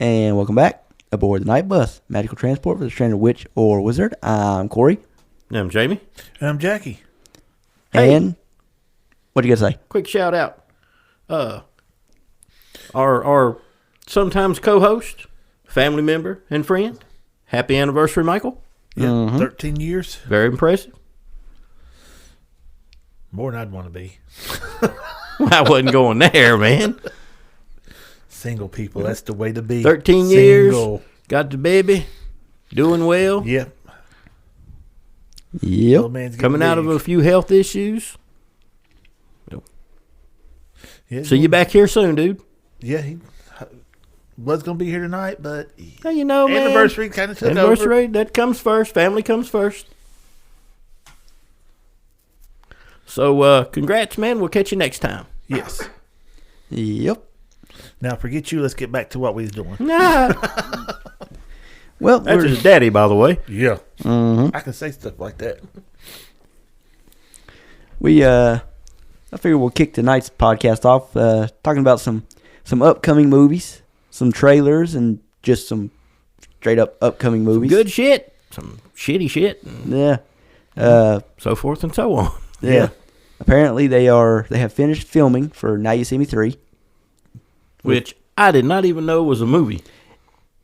And welcome back aboard the Night Bus, magical transport for the stranded witch or wizard. I'm Corey. I'm Jamie. And I'm Jackie. Hey. And what you got to say? Quick shout out. Our sometimes co-host, family member, and friend. Happy anniversary, Michael. Yeah, 13 years. Very impressive. More than I'd want to be. I wasn't going there, man. Single people, that's the way to be. 13 years. Got the baby. Doing well. Yep. Yep. Man's Coming out of a few health issues. Yeah, So you back here soon, dude. Yeah, he was going to be here tonight, but Hey, you know, man. anniversary kind of took Anniversary, that comes first. Family comes first. So, congrats, man. We'll catch you next time. Yes. Yep. Now, forget you. Let's get back to what we was doing. Nah. Well, That's his daddy, by the way. Yeah. Mm-hmm. I can say stuff like that. I figure we'll kick tonight's podcast off talking about some upcoming movies, some trailers, and just some straight up upcoming movies. Good shit. Some shitty shit. Yeah. So forth and so on. Yeah. Apparently they have finished filming for Now You See Me 3. Which I did not even know was a movie.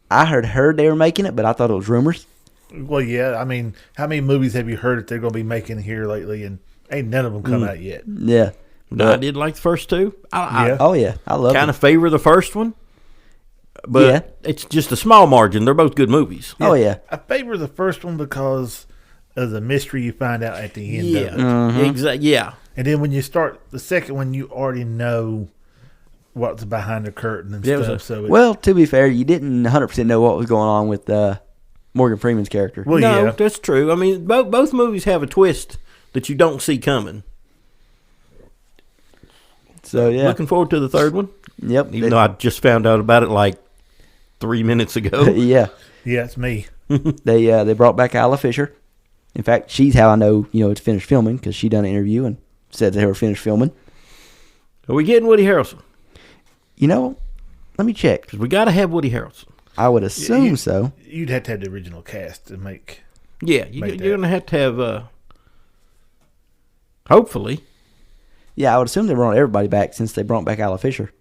I heard they were making it, but I thought it was rumors. Well, yeah. I mean, how many movies have you heard that they're going to be making here lately, and ain't none of them come out yet? Yeah. I did like the first two. I Oh, yeah. I love it. kind of favor the first one. But it's just a small margin. They're both good movies. Oh, yeah. I favor the first one because of the mystery you find out at the end of it. Mm-hmm. Exactly. Yeah. And then when you start the second one, you already know what's behind the curtain and Yeah, stuff. Well, to be fair, you didn't 100% know what was going on with Morgan Freeman's character. Well, no, yeah. that's true. I mean, both movies have a twist that you don't see coming. So, yeah. Looking forward to the third one. Yep. Even though I just found out about it like 3 minutes ago. Yeah. Yeah, it's me. They brought back Isla Fisher. In fact, she's how I know, it's finished filming, because she done an interview and said they were finished filming. Are we getting Woody Harrelson? Let me check. Because we got to have Woody Harrelson. I would assume so. You'd have to have the original cast to make. Yeah, you're going to have hopefully. Yeah, I would assume they brought everybody back since they brought back Isla Fisher.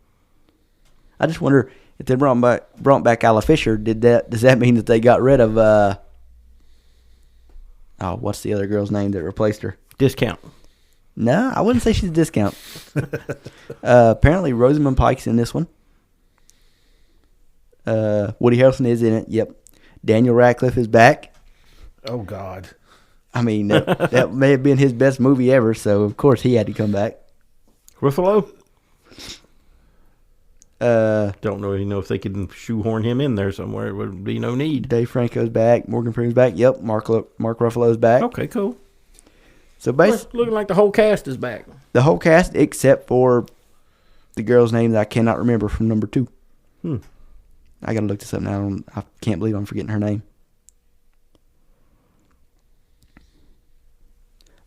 I just wonder if they brought back Isla Fisher, does that mean that they got rid of what's the other girl's name that replaced her? Discount. No, I wouldn't say she's a discount. Apparently Rosamund Pike's in this one. Woody Harrelson is in it. Yep. Daniel Radcliffe is back. Oh God. I mean, that may have been his best movie ever, so of course he had to come back. Ruffalo? Don't really know if they could shoehorn him in there somewhere. It would be no need. Dave Franco's back. Morgan Freeman's back. Yep. Mark Ruffalo's back. Okay, cool. So basically, Looking like the whole cast is back. the whole cast except for the girl's name that I cannot remember from number 2. I gotta look this up now. I can't believe I'm forgetting her name.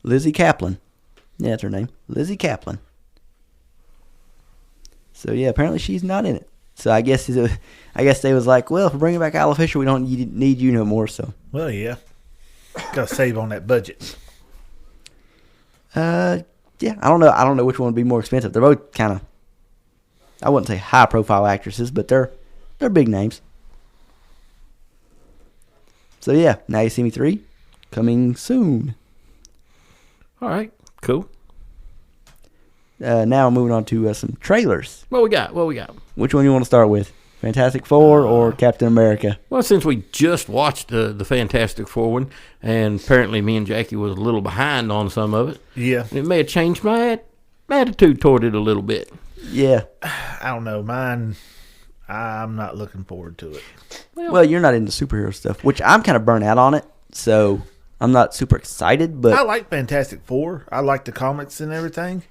Lizzie Kaplan. Yeah, that's her name. Lizzie Kaplan. So yeah, apparently she's not in it. So I guess they was like, well, if we're bringing back Isla Fisher, we don't need you no more. So Well, yeah. Got to save on that budget. yeah, I don't know which one would be more expensive. They're both kind of, I wouldn't say high profile actresses, but they're big names. So yeah, Now You See Me 3 coming soon. All right, cool. Now we're moving on to some trailers. What we got? Which one you want to start with? Fantastic Four or Captain America? Well, since we just watched the Fantastic Four one, and apparently me and Jackie was a little behind on some of it, Yeah. it may have changed my attitude toward it a little bit. Yeah. I don't know. Mine, I'm not looking forward to it. Well, you're not into superhero stuff, which I'm kind of burnt out on it, so I'm not super excited. But I like Fantastic Four. I like the comics and everything.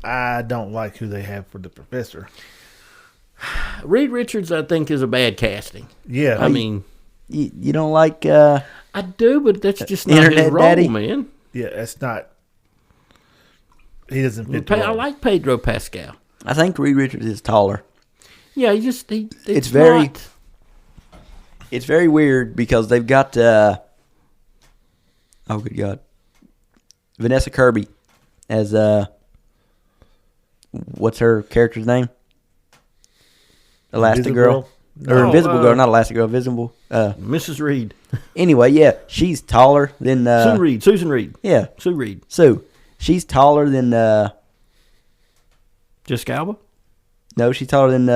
I don't like who they have for the professor. Reed Richards, I think, is a bad casting. Yeah. I mean, you don't like I do, but that's just not his Internet role, Daddy? man. Yeah, that's not. He doesn't fit. I like Pedro Pascal. I think Reed Richards is taller. Yeah, It's very weird because they've got oh good God, Vanessa Kirby as what's her character's name? Elastigirl. Or Invisible Girl, not Elastigirl, Invisible. Mrs. Reed. Anyway, yeah, she's taller than Susan Reed. Yeah. Sue Reed. Sue. She's taller than Jessica Alba? no, she's taller than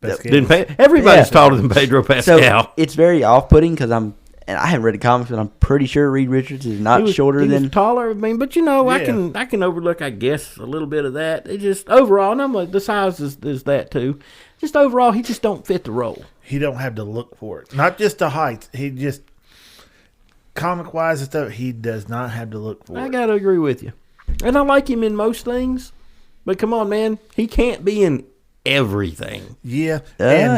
everybody's taller than Pedro Pascal. So it's very off-putting because I haven't read the comics, but I'm pretty sure Reed Richards is not shorter than. He's taller. I mean, but I can overlook, I guess, a little bit of that. It just overall, and I'm like, the size is that too. Just overall, he just don't fit the role. He don't have to look for it. Not just the height. He just comic-wise and stuff. He does not have to look for it. I gotta agree with you, and I like him in most things. But come on, man, he can't be in everything. Yeah,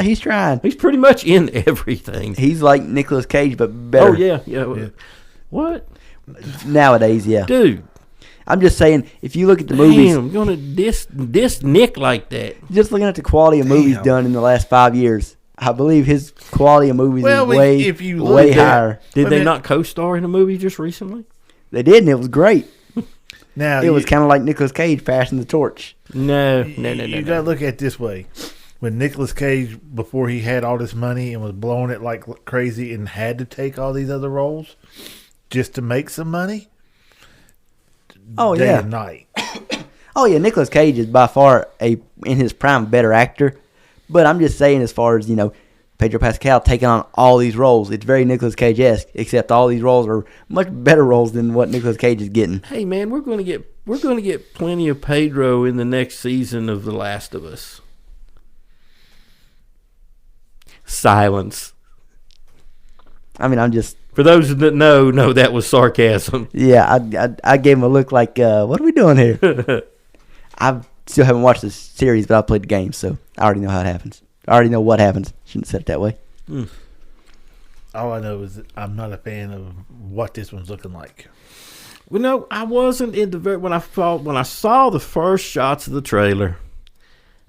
he's trying. He's pretty much in everything. He's like Nicolas Cage, but better. Oh yeah. What? Nowadays, yeah. Dude. I'm just saying, if you look at the movies, I'm gonna diss Nick like that. Just looking at the quality of movies done in the last 5 years, I believe his quality of movies is way higher. Did they not co-star in a movie just recently? They did, and it was great. Now it was kind of like Nicolas Cage passing the torch. No. You got to look at it this way. When Nicolas Cage, before he had all this money and was blowing it like crazy and had to take all these other roles just to make some money, day and night. Oh, yeah, Nicolas Cage is by far in his prime, better actor. But I'm just saying, as far as, Pedro Pascal taking on all these roles, it's very Nicolas Cage-esque, except all these roles are much better roles than what Nicolas Cage is getting. Hey, man, we're going to get plenty of Pedro in the next season of The Last of Us. Silence. I mean, I'm just... For those that know that was sarcasm. Yeah, I gave him a look like, what are we doing here? I still haven't watched the series, but I played the game, so I already know how it happens. I already know what happens. Shouldn't have said it that way. All I know is that I'm not a fan of what this one's looking like. Well, no, I wasn't in the when I saw the first shots of the trailer,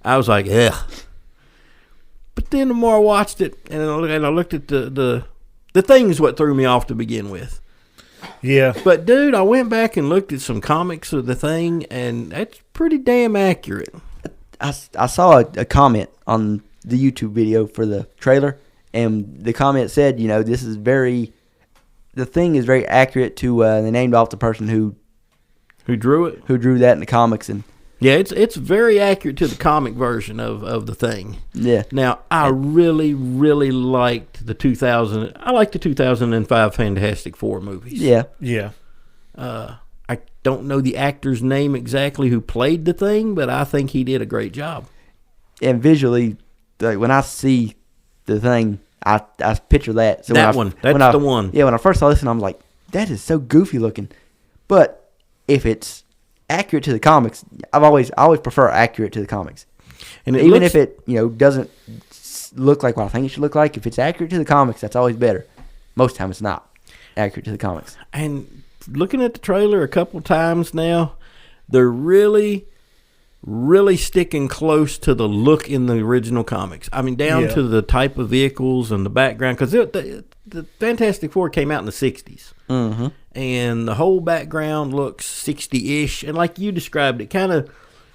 I was like, ugh. But then the more I watched it, and I looked at the things what threw me off to begin with. Yeah. But, dude, I went back and looked at some comics of the thing, and that's pretty damn accurate. I saw a comment on the YouTube video for the trailer, and the comment said, this is the thing is very accurate to, they named off the person who drew it? Who drew that in the comics. And yeah, it's very accurate to the comic version of the thing. Yeah. Now, I really, really liked the 2005 Fantastic Four movies. Yeah. Yeah. I don't know the actor's name exactly who played the thing, but I think he did a great job. And visually, when I see the thing, I picture that. So that's the one. Yeah, when I first saw this, I'm like, that is so goofy looking. But if it's accurate to the comics, I always prefer accurate to the comics. And even if it doesn't look like what I think it should look like, if it's accurate to the comics, that's always better. Most time it's not accurate to the comics. And looking at the trailer a couple times now, they're really, really sticking close to the look in the original comics. I mean, down to the type of vehicles and the background, because the Fantastic Four came out in the 60s. Mm-hmm. And the whole background looks 60-ish. And like you described it, kind of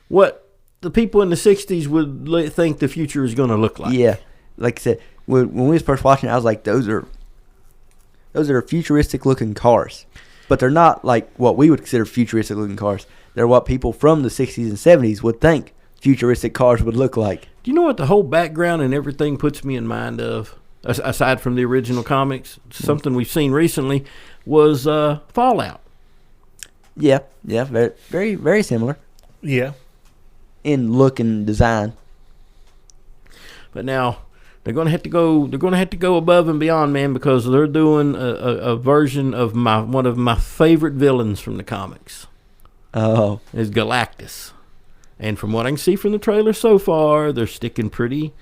what the people in the 60s would think the future is going to look like. Yeah. Like I said, when we was first watching it, I was like, those are futuristic-looking cars. But they're not like what we would consider futuristic-looking cars. They're what people from the 60s and 70s would think futuristic cars would look like. Do you know what the whole background and everything puts me in mind of, aside from the original comics? Something we've seen recently was Fallout. Yeah, very, very, very similar. Yeah. In look and design. But now they're going to have to go. They're going to have to go above and beyond, man, because they're doing a version of one of my favorite villains from the comics. Oh, is Galactus, and from what I can see from the trailer so far, they're sticking pretty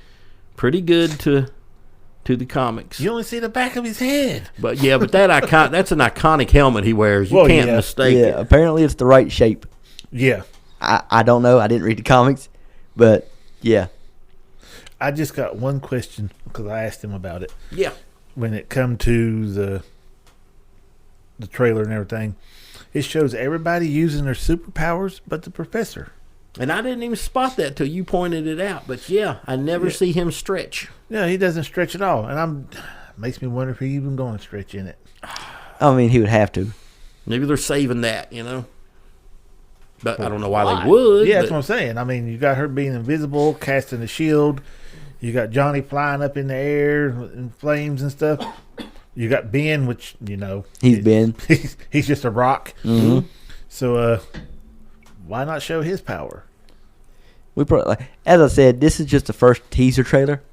good to the comics. You only see the back of his head, but that's an iconic helmet he wears. You can't mistake it. Apparently, it's the right shape. Yeah, I don't know. I didn't read the comics, but yeah. I just got one question because I asked him about it. Yeah. When it come to the trailer and everything, it shows everybody using their superpowers but the professor. And I didn't even spot that till you pointed it out. But yeah, I never see him stretch. Yeah, he doesn't stretch at all, and makes me wonder if he's even going to stretch in it. I mean, he would have to. Maybe they're saving that, But I don't know why they would. Yeah, that's what I'm saying. I mean, you got her being invisible, casting a shield. You got Johnny flying up in the air in flames and stuff. You got Ben, which, He's Ben. He's just a rock. Mm-hmm. So, why not show his power? As I said, this is just the first teaser trailer.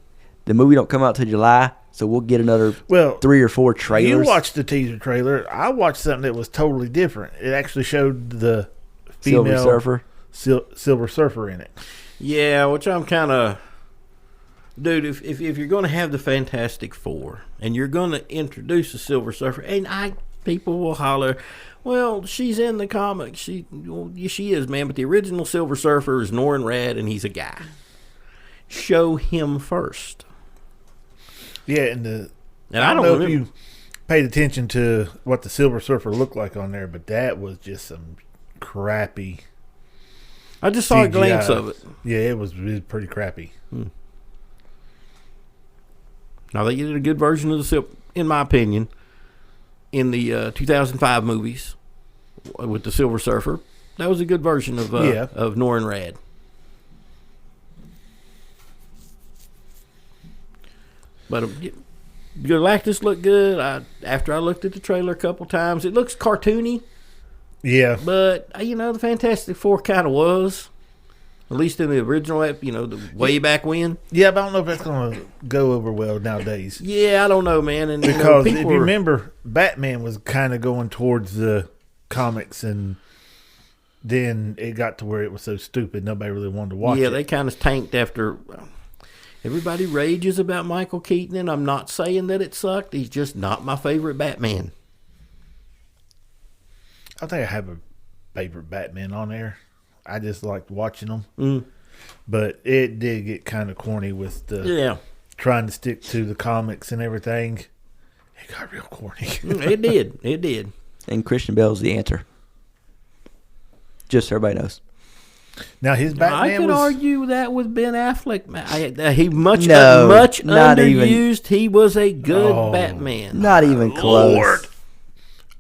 The movie don't come out till July, so we'll get another 3 or 4 trailers. You watched the teaser trailer. I watched something that was totally different. It actually showed the female Silver Surfer in it. Yeah, which I'm kind of... Dude, if you're going to have the Fantastic Four and you're going to introduce a Silver Surfer, and people will holler, well, she's in the comics. She is, man, but the original Silver Surfer is Norrin Radd, and he's a guy. Show him first. Yeah, and I don't know if you paid attention to what the Silver Surfer looked like on there, but that was just some crappy. I just saw a glance of it. Yeah, it was pretty crappy. Now, they did a good version of the Silver, in my opinion, in the 2005 movies with the Silver Surfer. That was a good version of Norrin Radd. But Galactus looked good. After I looked at the trailer a couple times, it looks cartoony. Yeah. But, the Fantastic Four kind of was. At least in the original, the way back when. Yeah, but I don't know if that's going to go over well nowadays. Yeah, I don't know, man. And because if you remember, Batman was kind of going towards the comics, and then it got to where it was so stupid nobody really wanted to watch it. Yeah, they kind of tanked after. Everybody rages about Michael Keaton, and I'm not saying that it sucked. He's just not my favorite Batman. I think I have a favorite Batman on there. I just liked watching them. But it did get kind of corny with the trying to stick to the comics and everything. It got real corny. It did. And Christian Bale's the answer. Just so everybody knows. Now his Batman I could argue that with Ben Affleck. He much not underused. He was a good Batman. Not even close. Lord.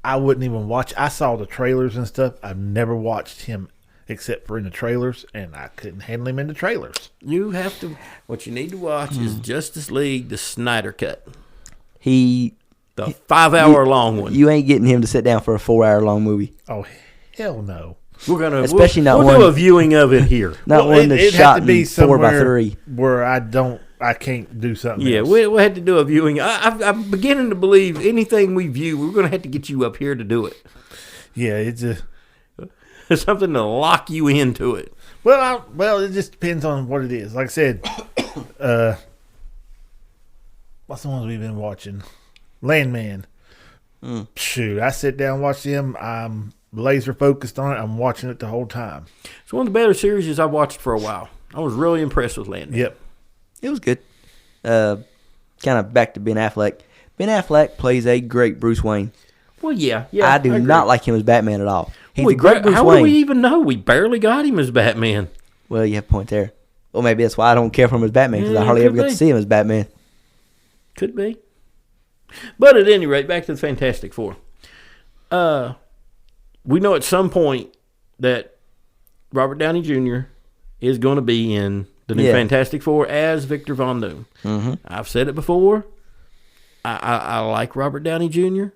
I wouldn't even watch. I saw the trailers and stuff. I've never watched him except for in the trailers, and I couldn't handle him in the trailers. What you need to watch is Justice League, the Snyder Cut. The 5-hour long one. You ain't getting him to sit down for a 4-hour long movie. Oh, hell no. We're gonna we'll do a viewing of it here. Not one that's shot in 4x3. Where I can't do something. Yeah, else. we'll have to do a viewing. I'm beginning to believe anything we view, we're gonna have to get you up here to do it. Yeah, it's something to lock you into it. Well, it just depends on what it is. Like I said, what's the ones we've been watching? Landman. Shoot, I sit down and watch them. I'm laser focused on it. I'm watching it the whole time. It's one of the better series I've watched for a while. I was really impressed with Landman. Yep. It was good. Kind of back to Ben Affleck. Ben Affleck plays a great Bruce Wayne. Well, yeah. I do not like him as Batman at all. He's a great Bruce Wayne. How Wayne. would we even know? We barely got him as Batman. Well, you have a point there. Well, maybe that's why I don't care for him as Batman, because I hardly ever get to see him as Batman. Could be. But at any rate, back to the Fantastic Four. We know at some point that Robert Downey Jr. is going to be in the new Fantastic Four as Victor Von Doom. Mm-hmm. I've said it before. I like Robert Downey Jr.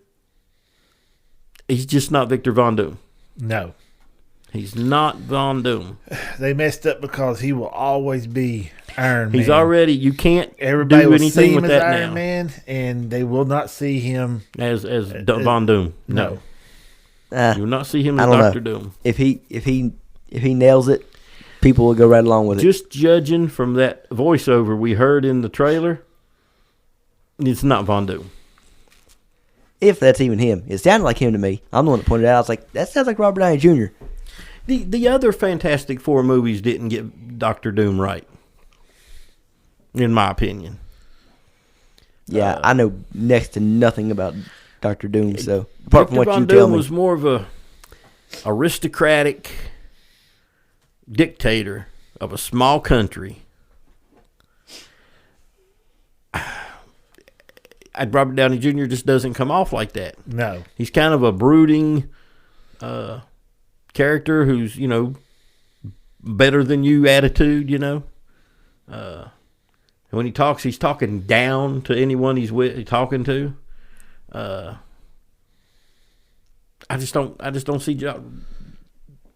He's just not Victor Von Doom. No. He's not Von Doom. They messed up because he will always be Iron Man. He's already, you can't Everybody do will anything see him with as that Iron now. Man, and they will not see him As Von Doom. No. You will not see him as Dr. Doom. If he nails it, people will go right along with it. Just judging from that voiceover we heard in the trailer, it's not Von Doom. If that's even him. It sounded like him to me. I'm the one that pointed it out. I was like, that sounds like Robert Downey Jr. The other Fantastic Four movies didn't get Dr. Doom right. in my opinion. Yeah, I know next to nothing about Dr. Doom, so apart from what you tell Doom me. was more of a aristocratic dictator of a small country. Robert Downey Jr. just doesn't come off like that. No. He's kind of a brooding character who's, better than you attitude, when he talks, he's talking down to anyone he's talking to. I just don't see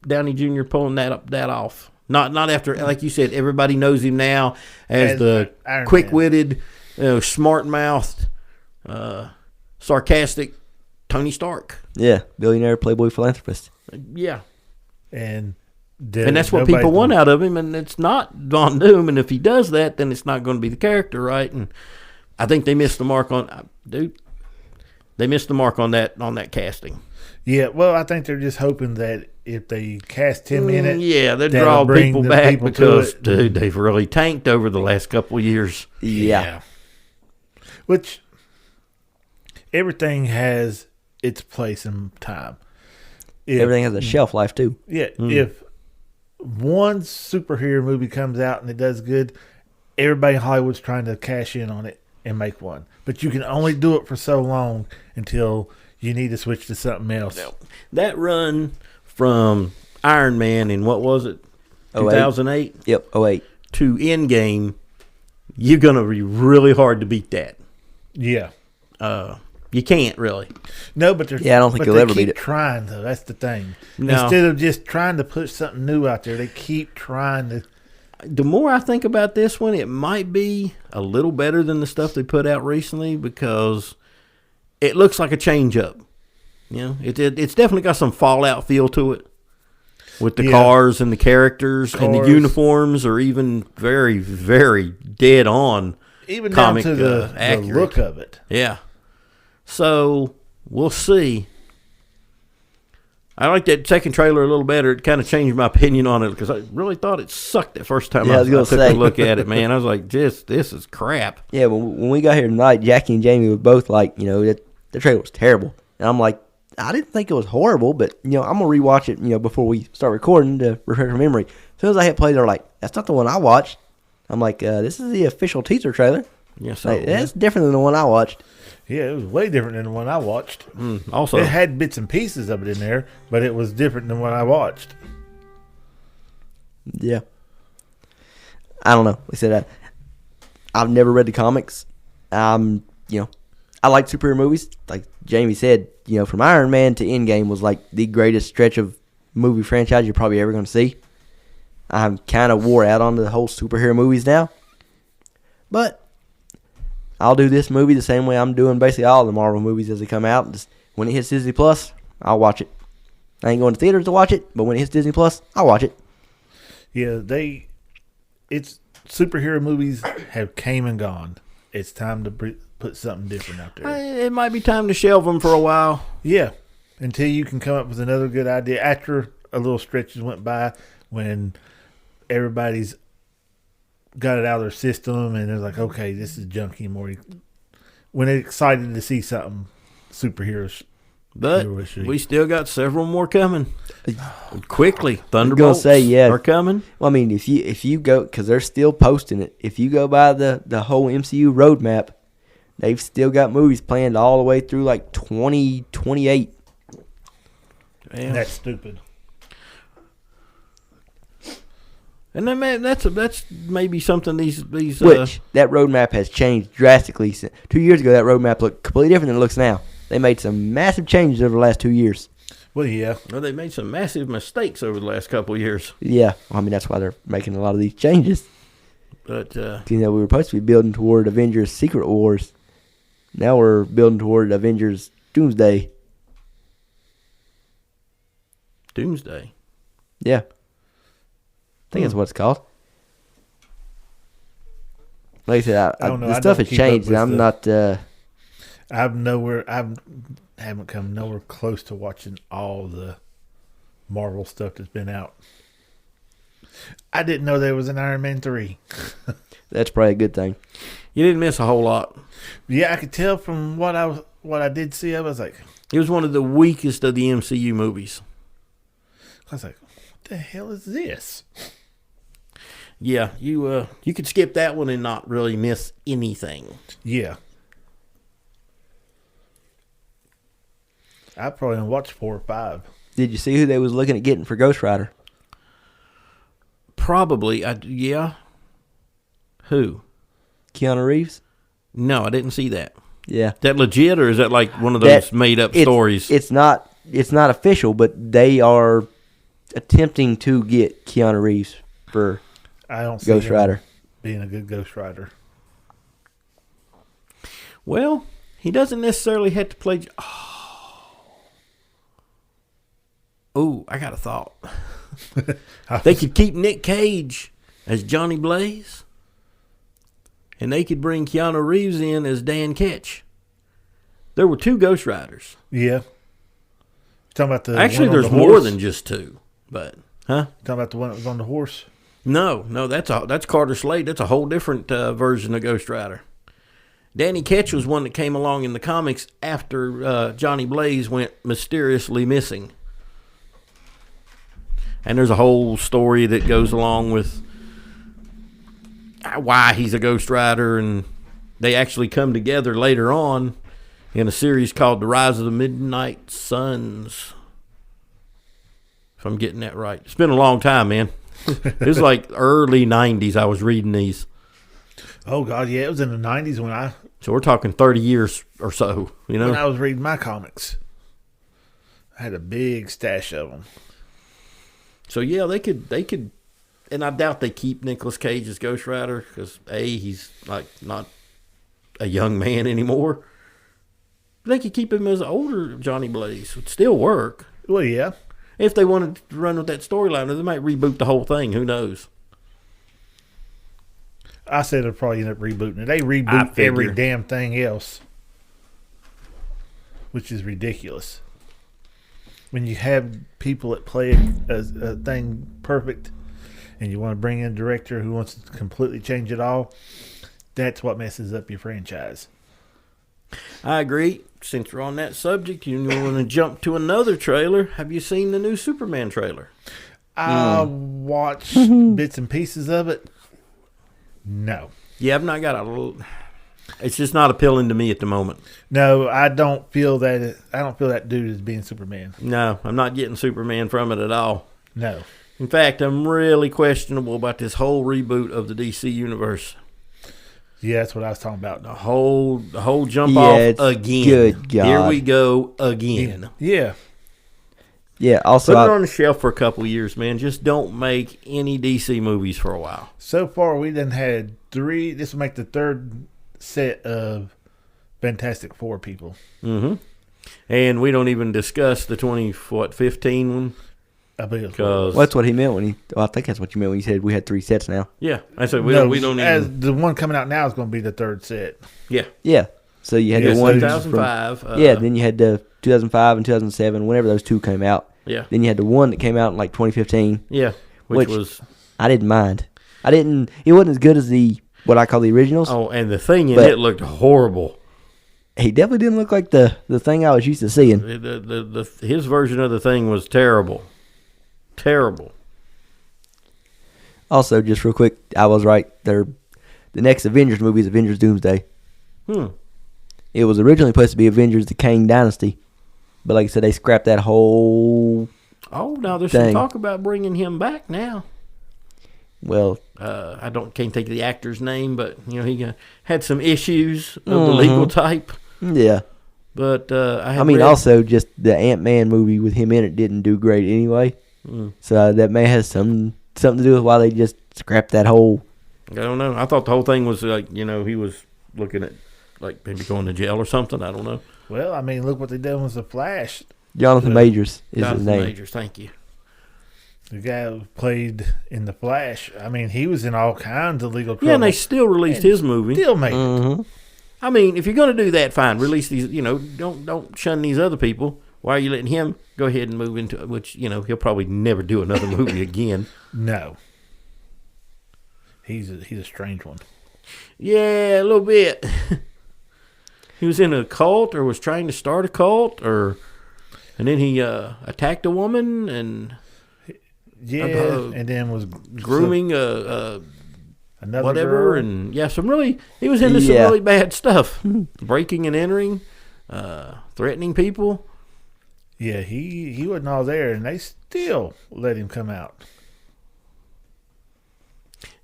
Downey Jr. pulling that off. Not after, like you said, everybody knows him now as the quick-witted, smart-mouthed, sarcastic Tony Stark. Yeah, billionaire, playboy, philanthropist. Yeah. And that's what people want out of him, and it's not Von Doom. And if he does that, then it's not going to be the character, right? And I think they missed the mark on They missed the mark on that casting. Yeah, well, I think they're just hoping that if they cast him in it, they draw people back because, dude, they've really tanked over the last couple of years. Yeah. Which everything has its place and time. Everything has a shelf life too. Yeah, if one superhero movie comes out and it does good, everybody in Hollywood's trying to cash in on it and make one. But you can only do it for so long until you need to switch to something else. That run from Iron Man in, what was it, 2008? Yep, 08. To Endgame, you're going to be really hard to beat that. Yeah. You can't really. No, but I don't think you'll ever beat it. Trying though. That's the thing. No. Instead of just trying to put something new out there, they keep trying to. The more I think about this one, it might be a little better than the stuff they put out recently because it looks like a change up. It's definitely got some Fallout feel to it with the cars and the characters and the uniforms are even very, very dead on. Even comic, down to the look of it. Yeah. So we'll see. I like that second trailer a little better. It kind of changed my opinion on it because I really thought it sucked the first time I took a look at it, man. I was like, this is crap. Yeah, when we got here tonight, Jackie and Jamie were both like, the trailer was terrible. And I'm like, I didn't think it was horrible, but, I'm going to rewatch it, before we start recording to refresh my memory. As soon as I hit play, they're like, that's not the one I watched. I'm like, this is the official teaser trailer. Yes, that's different than the one I watched. Yeah, it was way different than the one I watched. Also, it had bits and pieces of it in there, but it was different than what I watched. Yeah. I don't know. Like I said, I've never read the comics. I like superhero movies. Like Jamie said, from Iron Man to Endgame was like the greatest stretch of movie franchise you're probably ever going to see. I'm kind of wore out on the whole superhero movies now. But I'll do this movie the same way I'm doing basically all the Marvel movies as they come out. Just when it hits Disney Plus, I'll watch it. I ain't going to theaters to watch it, but when it hits Disney Plus, I'll watch it. Yeah, it's superhero movies have came and gone. It's time to put something different out there. It might be time to shelve them for a while. Yeah, until you can come up with another good idea. After a little stretches went by when everybody's got it out of their system and they're like, okay, this is junk anymore. When they're excited to see something superheroes. But we still got several more coming. Quickly, Thunderbolts are coming. Well, I mean, if you go, because they're still posting it, if you go by the whole MCU roadmap, they've still got movies planned all the way through like 2028. Damn. That's stupid. And then that's maybe something these which that roadmap has changed drastically. 2 years ago, that roadmap looked completely different than it looks now. They made some massive changes over the last 2 years. Well, yeah. Well, they made some massive mistakes over the last couple of years. Yeah, I mean that's why they're making a lot of these changes. But we were supposed to be building toward Avengers: Secret Wars. Now we're building toward Avengers: Doomsday. Doomsday. Yeah. I think that's what it's called. Like I said, the stuff has changed, and I'm not. I haven't come nowhere close to watching all the Marvel stuff that's been out. I didn't know there was an Iron Man 3. That's probably a good thing. You didn't miss a whole lot. Yeah, I could tell from what I did see. I was like, it was one of the weakest of the MCU movies. I was like, what the hell is this? Yeah, you could skip that one and not really miss anything. Yeah. I probably didn't watch 4 or 5. Did you see who they was looking at getting for Ghost Rider? Probably, yeah. Who? Keanu Reeves? No, I didn't see that. Yeah. Is that legit, or is that like one of those made-up stories? It's not official, but they are attempting to get Keanu Reeves for I don't see Ghost Rider. Being a good Ghost Rider. Well, he doesn't necessarily have to play... Oh, I got a thought. They could keep Nick Cage as Johnny Blaze, and they could bring Keanu Reeves in as Dan Ketch. There were 2 Ghost Riders. Yeah. You're talking about the Actually, one on there's the more horse? than just 2. But, huh? You're talking about the one that was on the horse? No, that's Carter Slade. That's a whole different version of Ghost Rider. Danny Ketch was one that came along in the comics after Johnny Blaze went mysteriously missing. And there's a whole story that goes along with why he's a Ghost Rider, and they actually come together later on in a series called The Rise of the Midnight Suns. If I'm getting that right. It's been a long time, man. It was like early 90s I was reading these. Oh, God, yeah. It was in the 90s when So we're talking 30 years or so, you know? when I was reading my comics. I had a big stash of them. So, yeah, they could, and I doubt they keep Nicolas Cage as Ghost Rider because, A, he's like not a young man anymore. They could keep him as older Johnny Blaze. It would still work. Well, yeah. If they wanted to run with that storyline, they might reboot the whole thing. Who knows? I said they'll probably end up rebooting it. They reboot every damn thing else, which is ridiculous. When you have people that play a thing perfect and you want to bring in a director who wants to completely change it all, that's what messes up your franchise. I agree. Since we're on that subject, you want to jump to another trailer. Have you seen the new Superman trailer? I watched bits and pieces of it. No. Yeah, I've not got a... It's just not appealing to me at the moment. No, I don't feel that. I don't feel that dude is being Superman. No, I'm not getting Superman from it at all. No. In fact, I'm really questionable about this whole reboot of the DC universe. Yeah, that's what I was talking about. The whole jump off again. Good God. Here we go again. Yeah. Yeah, also put it on the shelf for a couple of years, man. Just don't make any DC movies for a while. So far, we done had 3. This will make the 3rd set of Fantastic Four people. Mm-hmm. And we don't even discuss the 2015 one. I believe well, that's what he meant when he. Well, I think that's what you meant when you said we had 3 sets now. Yeah, I said we don't even. The one coming out now is going to be the 3rd set. Yeah. Yeah. So you had the one 2005. Then you had the 2005 and 2007. Whenever those 2 came out. Yeah. Then you had the one that came out in like 2015. Yeah. Which was. I didn't mind. It wasn't as good as what I call the originals. Oh, and the thing in it looked horrible. He definitely didn't look like the thing I was used to seeing. His version of the thing was terrible. Terrible. Also, just real quick, I was right. The next Avengers movie is Avengers Doomsday. It was originally supposed to be Avengers the Kang Dynasty. But like I said, they scrapped that whole now there's some talk about bringing him back now. Well, I can't think of the actor's name, but he had some issues of the legal type. Yeah. But also just the Ant-Man movie with him in it didn't do great anyway. So that may have something to do with why they just scrapped that whole. I don't know. I thought the whole thing was like, he was looking at like maybe going to jail or something. I don't know. Well, I mean, look what they done with the Flash. Jonathan Majors is Jonathan his name. Majors, thank you. The guy who played in the Flash. I mean, he was in all kinds of legal trouble. Yeah, and they still released his movie. Still made it. I mean, if you're going to do that, fine. Release these. Don't shun these other people. Why are you letting him go ahead and move into which he'll probably never do another movie again. No. He's a strange one. Yeah, a little bit. He was in a cult or was trying to start a cult, and then he attacked a woman and and then was grooming another whatever girl. And he was into some really bad stuff, breaking and entering, threatening people. Yeah, he wasn't all there, and they still let him come out.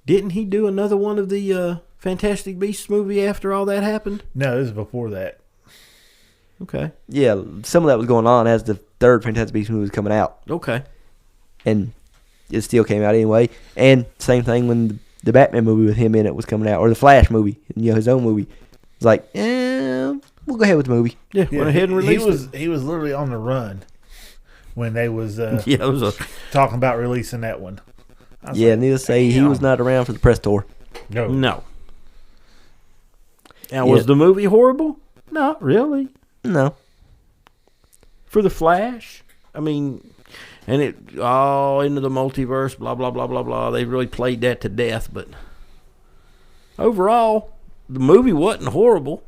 Didn't he do another one of the Fantastic Beasts movie after all that happened? No, this is before that. Okay. Yeah, some of that was going on as the third Fantastic Beasts movie was coming out. Okay. And it still came out anyway. And same thing when the Batman movie with him in it was coming out, or the Flash movie, his own movie. It's like, we'll go ahead with the movie. Yeah, went ahead and released it. He was literally on the run when they was it was talking about releasing that one. Yeah, needless to say, he was not around for the press tour. No. Now, was the movie horrible? Not really. No. For the Flash, I mean, and it all into the multiverse, blah blah blah blah blah. They really played that to death, but overall, the movie wasn't horrible.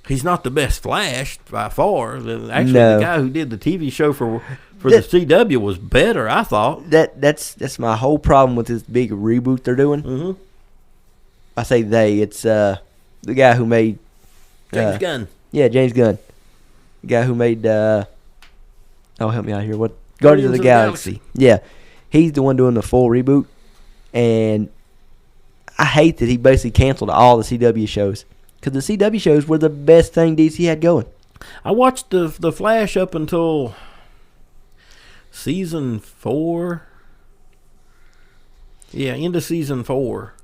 He's not the best Flash by far. Actually, the guy who did the TV show for the CW was better, I thought. That's my whole problem with this big reboot they're doing. Mm-hmm. I say they. It's the guy who made James Gunn. Yeah, James Gunn. The guy who made help me out here. What Guardians of the Galaxy. Yeah. He's the one doing the full reboot. And I hate that he basically canceled all the CW shows. Because the CW shows were the best thing DC had going. I watched the Flash up until season 4. Yeah, into season 4.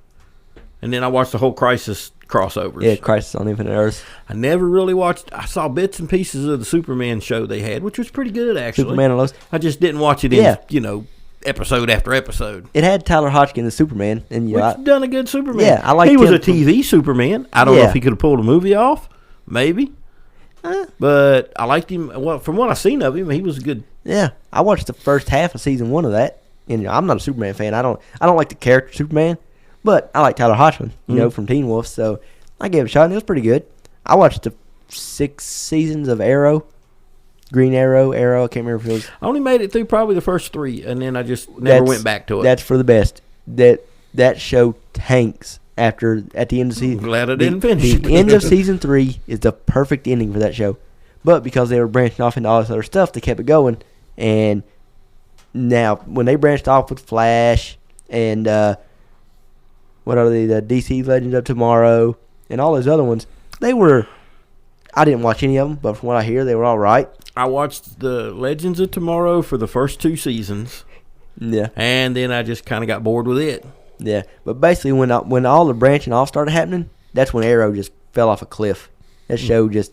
And then I watched the whole Crisis crossovers. Yeah, Crisis on Infinite Earths. I never really watched. I saw bits and pieces of the Superman show they had, which was pretty good, actually. Superman and Lois. I just didn't watch it in, episode after episode. It had Tyler Hoechlin as Superman. And, done a good Superman. Yeah, I liked him. He was a TV Superman. I don't know if he could have pulled a movie off. Maybe. But I liked him. Well, from what I've seen of him, he was good. Yeah, I watched the first half of season 1 of that. And I'm not a Superman fan. I don't like the character Superman. But I like Tyler Hoechlin, from Teen Wolf, so I gave it a shot, and it was pretty good. I watched the 6 seasons of Arrow, Green Arrow, I can't remember if it was. I only made it through probably the first 3, and then I just never went back to it. That's for the best. That show tanks at the end of season. I'm glad I didn't finish it. The end of season 3 is the perfect ending for that show. But because they were branching off into all this other stuff, they kept it going. And now, when they branched off with Flash and what are they? The DC Legends of Tomorrow and all those other ones. I didn't watch any of them, but from what I hear, they were all right. I watched the Legends of Tomorrow for the first 2 seasons. Yeah. And then I just kind of got bored with it. Yeah. But basically, when all the branching off started happening, that's when Arrow just fell off a cliff. That show just...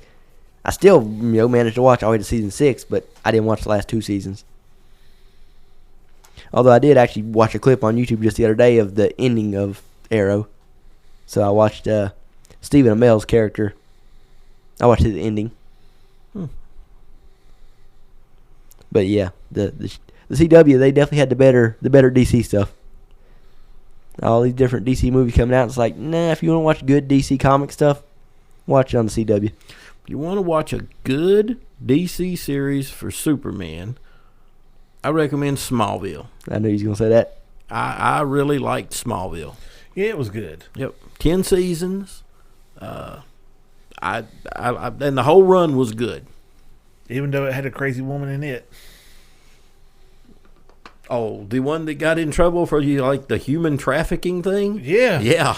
I still, managed to watch all the way to season 6, but I didn't watch the last 2 seasons. Although I did actually watch a clip on YouTube just the other day of the ending of Arrow. So I watched Stephen Amell's character. I watched his ending. But yeah, the CW, they definitely had the better DC stuff. All these different DC movies coming out. It's like, nah, if you want to watch good DC comic stuff, watch it on the CW. If you want to watch a good DC series for Superman, I recommend Smallville. I knew you was going to say that. I really liked Smallville. Yeah, it was good. Yep, 10 seasons. And the whole run was good. Even though it had a crazy woman in it. Oh, the one that got in trouble for the human trafficking thing? Yeah. Yeah.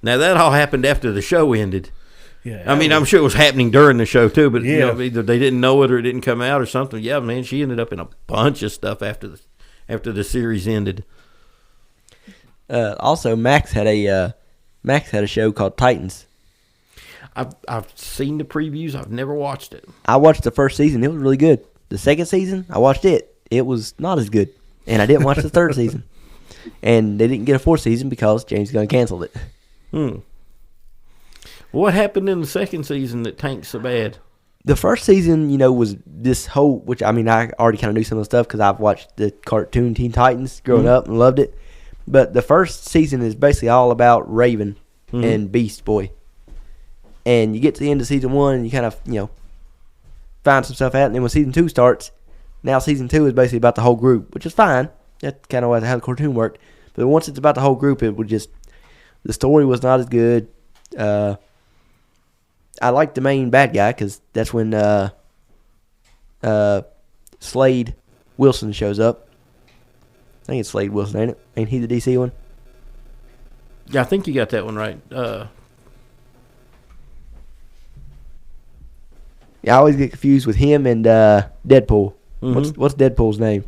Now that all happened after the show ended. Yeah. I mean, I'm sure it was happening during the show too, but yeah. Either they didn't know it or it didn't come out or something. Yeah, man, she ended up in a bunch of stuff after the series ended. Also, Max had a show called Titans. I've seen the previews. I've never watched it. I watched the first season. It was really good. The second season, I watched it. It was not as good. And I didn't watch the third season. And they didn't get a 4th season because James Gunn canceled it. What happened in the second season that tanked so bad? The first season, was this whole, which I already kind of knew some of the stuff because I've watched the cartoon Teen Titans growing up and loved it. But the first season is basically all about Raven and Beast Boy. And you get to the end of season 1 and you kind of, find some stuff out. And then when season 2 starts, now season 2 is basically about the whole group, which is fine. That's kind of how the cartoon worked. But once it's about the whole group, it would just, the story was not as good. I like the main bad guy because that's when Slade Wilson shows up. I think it's Slade Wilson, ain't it? Ain't he the DC one? Yeah, I think you got that one right. Yeah, I always get confused with him and Deadpool. What's Deadpool's name?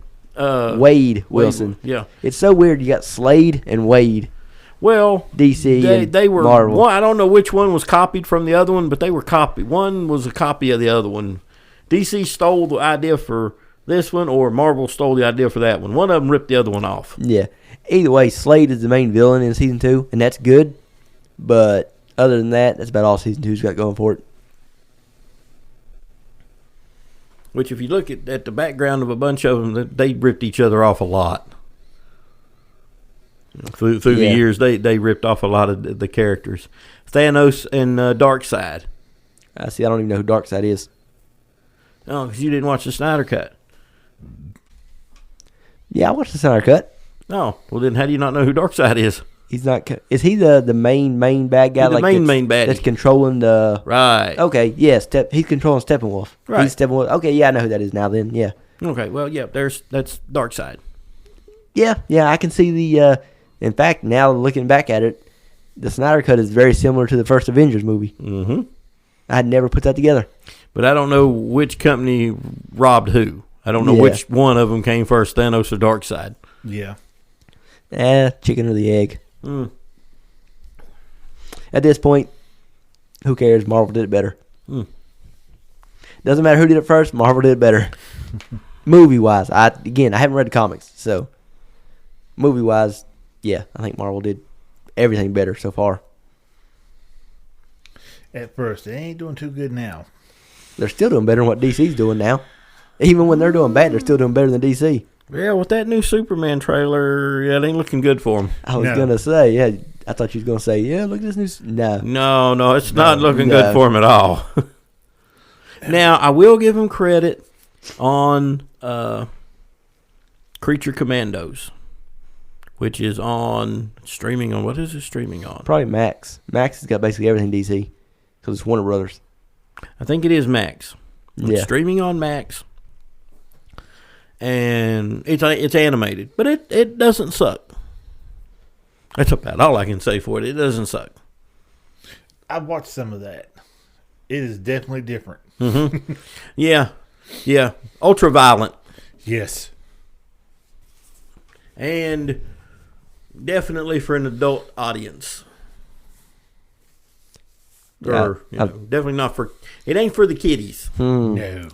Wade Wilson. Yeah. It's so weird. You got Slade and Wade. Well, DC they were Marvel. One, I don't know which one was copied from the other one, but they were copied. One was a copy of the other one. DC stole the idea for this one, or Marvel stole the idea for that one. One of them ripped the other one off. Yeah. Either way, Slade is the main villain in season 2, and that's good. But other than that, that's about all season 2's got going for it. Which, if you look at the background of a bunch of them, they ripped each other off a lot. Through the years, they ripped off a lot of the characters. Thanos and Darkseid. I don't even know who Darkseid is. Oh, because you didn't watch the Snyder Cut. Yeah, I watched the Snyder Cut. Oh, well then how do you not know who Darkseid is? He's not. Is he the main bad guy? He's the main baddie. That's controlling the. Right. Okay. Yes. He's controlling Steppenwolf. Right. He's Steppenwolf. Okay. Yeah, I know who that is now. Then. Yeah. Okay. Well, yeah. That's Darkseid. Yeah. I can see the. In fact, now looking back at it, the Snyder Cut is very similar to the first Avengers movie. Mm-hmm. I had never put that together. But I don't know which company robbed who. I don't know which one of them came first, Thanos or Darkseid. Yeah. Chicken or the egg. At this point, who cares? Marvel did it better. Doesn't matter who did it first. Marvel did it better. Movie-wise, I haven't read the comics, so movie-wise, yeah, I think Marvel did everything better so far. At first, they ain't doing too good now. They're still doing better than what DC's doing now. Even when they're doing bad, they're still doing better than DC. Yeah, with that new Superman trailer, it ain't looking good for them. I was going to say, I thought you was going to say, yeah, look at this new... No, it's not looking good for him at all. Now, I will give him credit on Creature Commandos, which is on streaming on... What is it streaming on? Probably Max. Max has got basically everything DC, because it's Warner Brothers. I think it is Max. Yeah. It's streaming on Max. And it's animated, but it doesn't suck. That's about all I can say for it. It doesn't suck. I've watched some of that. It is definitely different. Mm-hmm. Yeah. Ultra violent. Yes. And definitely for an adult audience. Or, definitely not for... It ain't for the kiddies. No.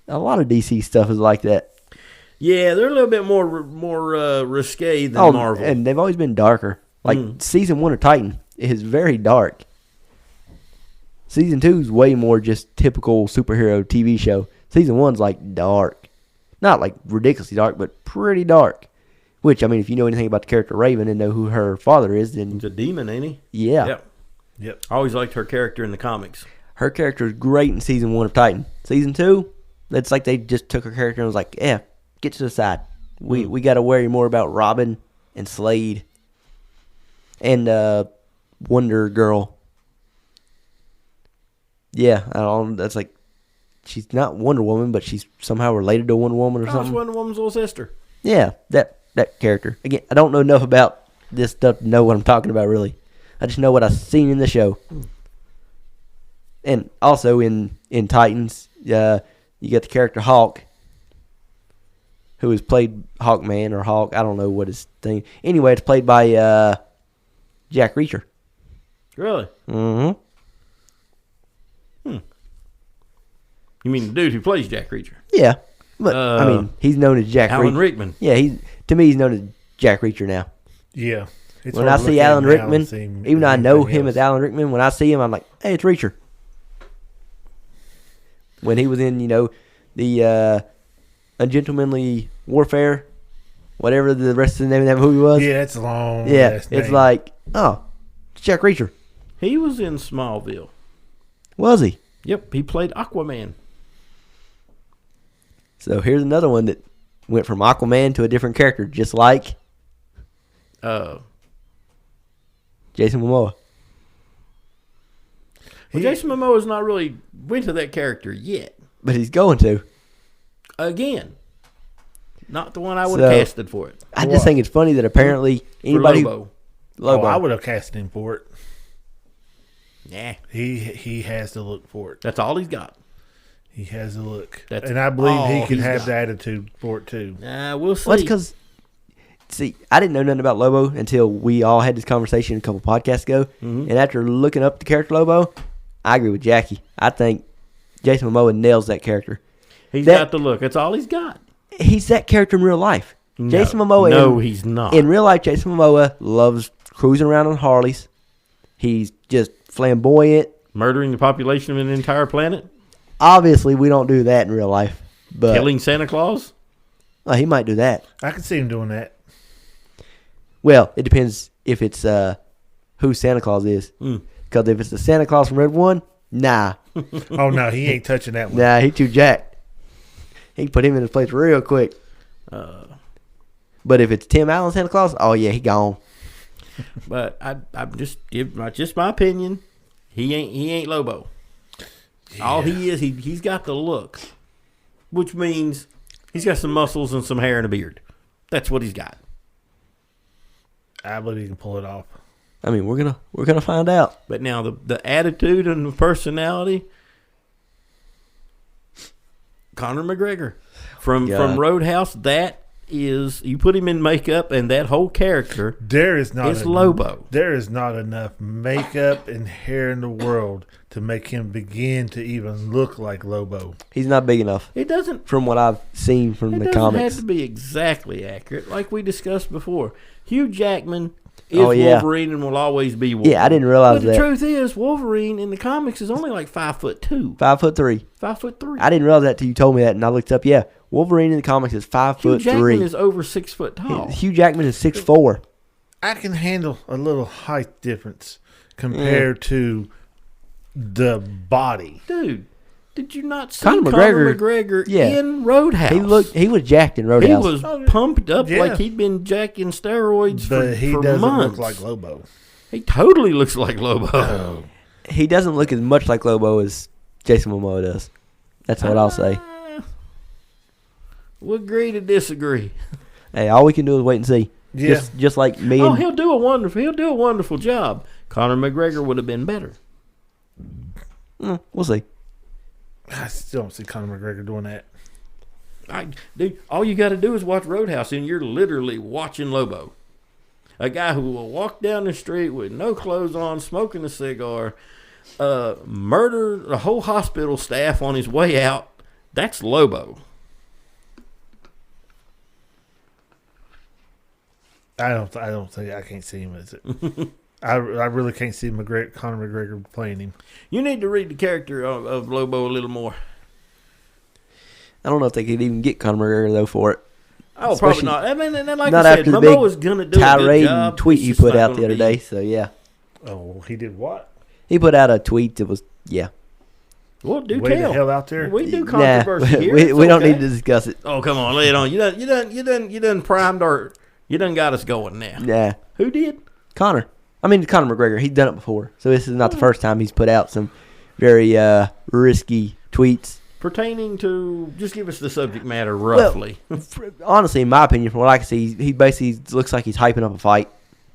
A lot of DC stuff is like that. Yeah, they're a little bit more risque than Marvel. And they've always been darker. Like, Season 1 of Titan is very dark. Season 2 is way more just typical superhero TV show. Season 1's, like, dark. Not, like, ridiculously dark, but pretty dark. Which, I mean, if you know anything about the character Raven and know who her father is, then... He's a demon, ain't he? Yeah. Yep. I always liked her character in the comics. Her character is great in Season 1 of Titan. Season 2, it's like they just took her character and was like, get to the side. We got to worry more about Robin and Slade and Wonder Girl. Yeah, I don't. That's like she's not Wonder Woman, but she's somehow related to Wonder Woman or something. It's Wonder Woman's little sister. Yeah, that character. Again, I don't know enough about this stuff to know what I'm talking about. Really, I just know what I've seen in the show. And also in Titans, you got the character Hawk, who is played Hawkman or Hawk. I don't know what his thing. Anyway, it's played by Jack Reacher. Really? Mm-hmm. You mean the dude who plays Jack Reacher? Yeah. But, I mean, he's known as Jack Alan Reacher. Rickman. Yeah, to me, he's known as Jack Reacher now. Yeah. When I see Alan Rickman, even though I know him as Alan Rickman, when I see him, I'm like, hey, it's Reacher. When he was in, the Ungentlemanly Warfare, whatever the rest of the name of that movie was. Yeah, it's long. Yeah, it's like, oh, Jack Reacher. He was in Smallville. Was he? Yep, he played Aquaman. So here's another one that went from Aquaman to a different character, just like Jason Momoa. Well, Jason Momoa's not really went to that character yet. But he's going to. Again. Not the one I would have casted for it. I just think it's funny that apparently anybody... Lobo. Lobo. Oh, I would have cast him for it. Yeah. He has to look for it. That's all he's got. He has a look. That's and I believe he all can he's have got. the attitude for it too. We'll see. Well, it's because, see, I didn't know nothing about Lobo until we all had this conversation a couple podcasts ago. Mm-hmm. And after looking up the character Lobo, I agree with Jackie. I think Jason Momoa nails that character. He's got the look. That's all he's got. He's that character in real life. No, Jason Momoa. No, he's not. In real life, Jason Momoa loves cruising around on Harleys. He's just flamboyant. Murdering the population of an entire planet? Obviously, we don't do that in real life. But killing Santa Claus? He might do that. I can see him doing that. Well, it depends if it's who Santa Claus is. Because if it's the Santa Claus from Red One, nah. Oh, no, he ain't touching that one. Nah, he too jacked. He can put him in his place real quick. But if it's Tim Allen Santa Claus, oh, yeah, he gone. But I'm just my opinion. He ain't Lobo. Yeah. All he is, he's got the look, which means he's got some muscles and some hair and a beard. That's what he's got. I believe he can pull it off. I mean, we're gonna find out. But now the attitude and the personality, Conor McGregor from Roadhouse. That is, you put him in makeup and that whole character. It's Lobo. There is not enough makeup and hair in the world to make him begin to even look like Lobo. He's not big enough. It doesn't. From what I've seen from the comics, it has to be exactly accurate, like we discussed before. Hugh Jackman is Wolverine and will always be Wolverine. Yeah, I didn't realize that. But the truth is, Wolverine in the comics is only like 5'2". 5'3". 5'3". I didn't realize that till you told me that, and I looked up. Yeah, Wolverine in the comics is 5'3". Hugh Jackman is over 6 foot tall. Hugh Jackman is 6'4". I can handle a little height difference compared to the body. Dude, did you not see Conor McGregor in Roadhouse? He was jacked in Roadhouse. He was pumped up like he'd been jacking steroids for months. But he doesn't look like Lobo. He totally looks like Lobo. Oh. He doesn't look as much like Lobo as Jason Momoa does. That's what I'll say. We'll agree to disagree. Hey, all we can do is wait and see. Yeah. Just like me. Oh, he'll do a wonderful job. Conor McGregor would have been better. We'll see. I still don't see Conor McGregor doing that. Dude, all you got to do is watch Roadhouse, and you're literally watching Lobo. A guy who will walk down the street with no clothes on, smoking a cigar, murder the whole hospital staff on his way out. That's Lobo. I don't think I can't see him as it. I really can't see Conor McGregor playing him. You need to read the character of Lobo a little more. I don't know if they could even get Conor McGregor though for it. Oh, probably not. I mean, and like I said, Momoa's going to do a good job. And tweet he put out the other day. So yeah. Oh, he did what? He put out a tweet that was Well, do Way tell. the hell out there. We do controversy here. We don't need to discuss it. Oh, come on, lay it on. You done primed our. You done got us going now. Yeah. Who did? Conor McGregor. He's done it before, so this is not the first time he's put out some very risky tweets pertaining to. Just give us the subject matter roughly. Well, honestly, in my opinion, from what I can see, he basically looks like he's hyping up a fight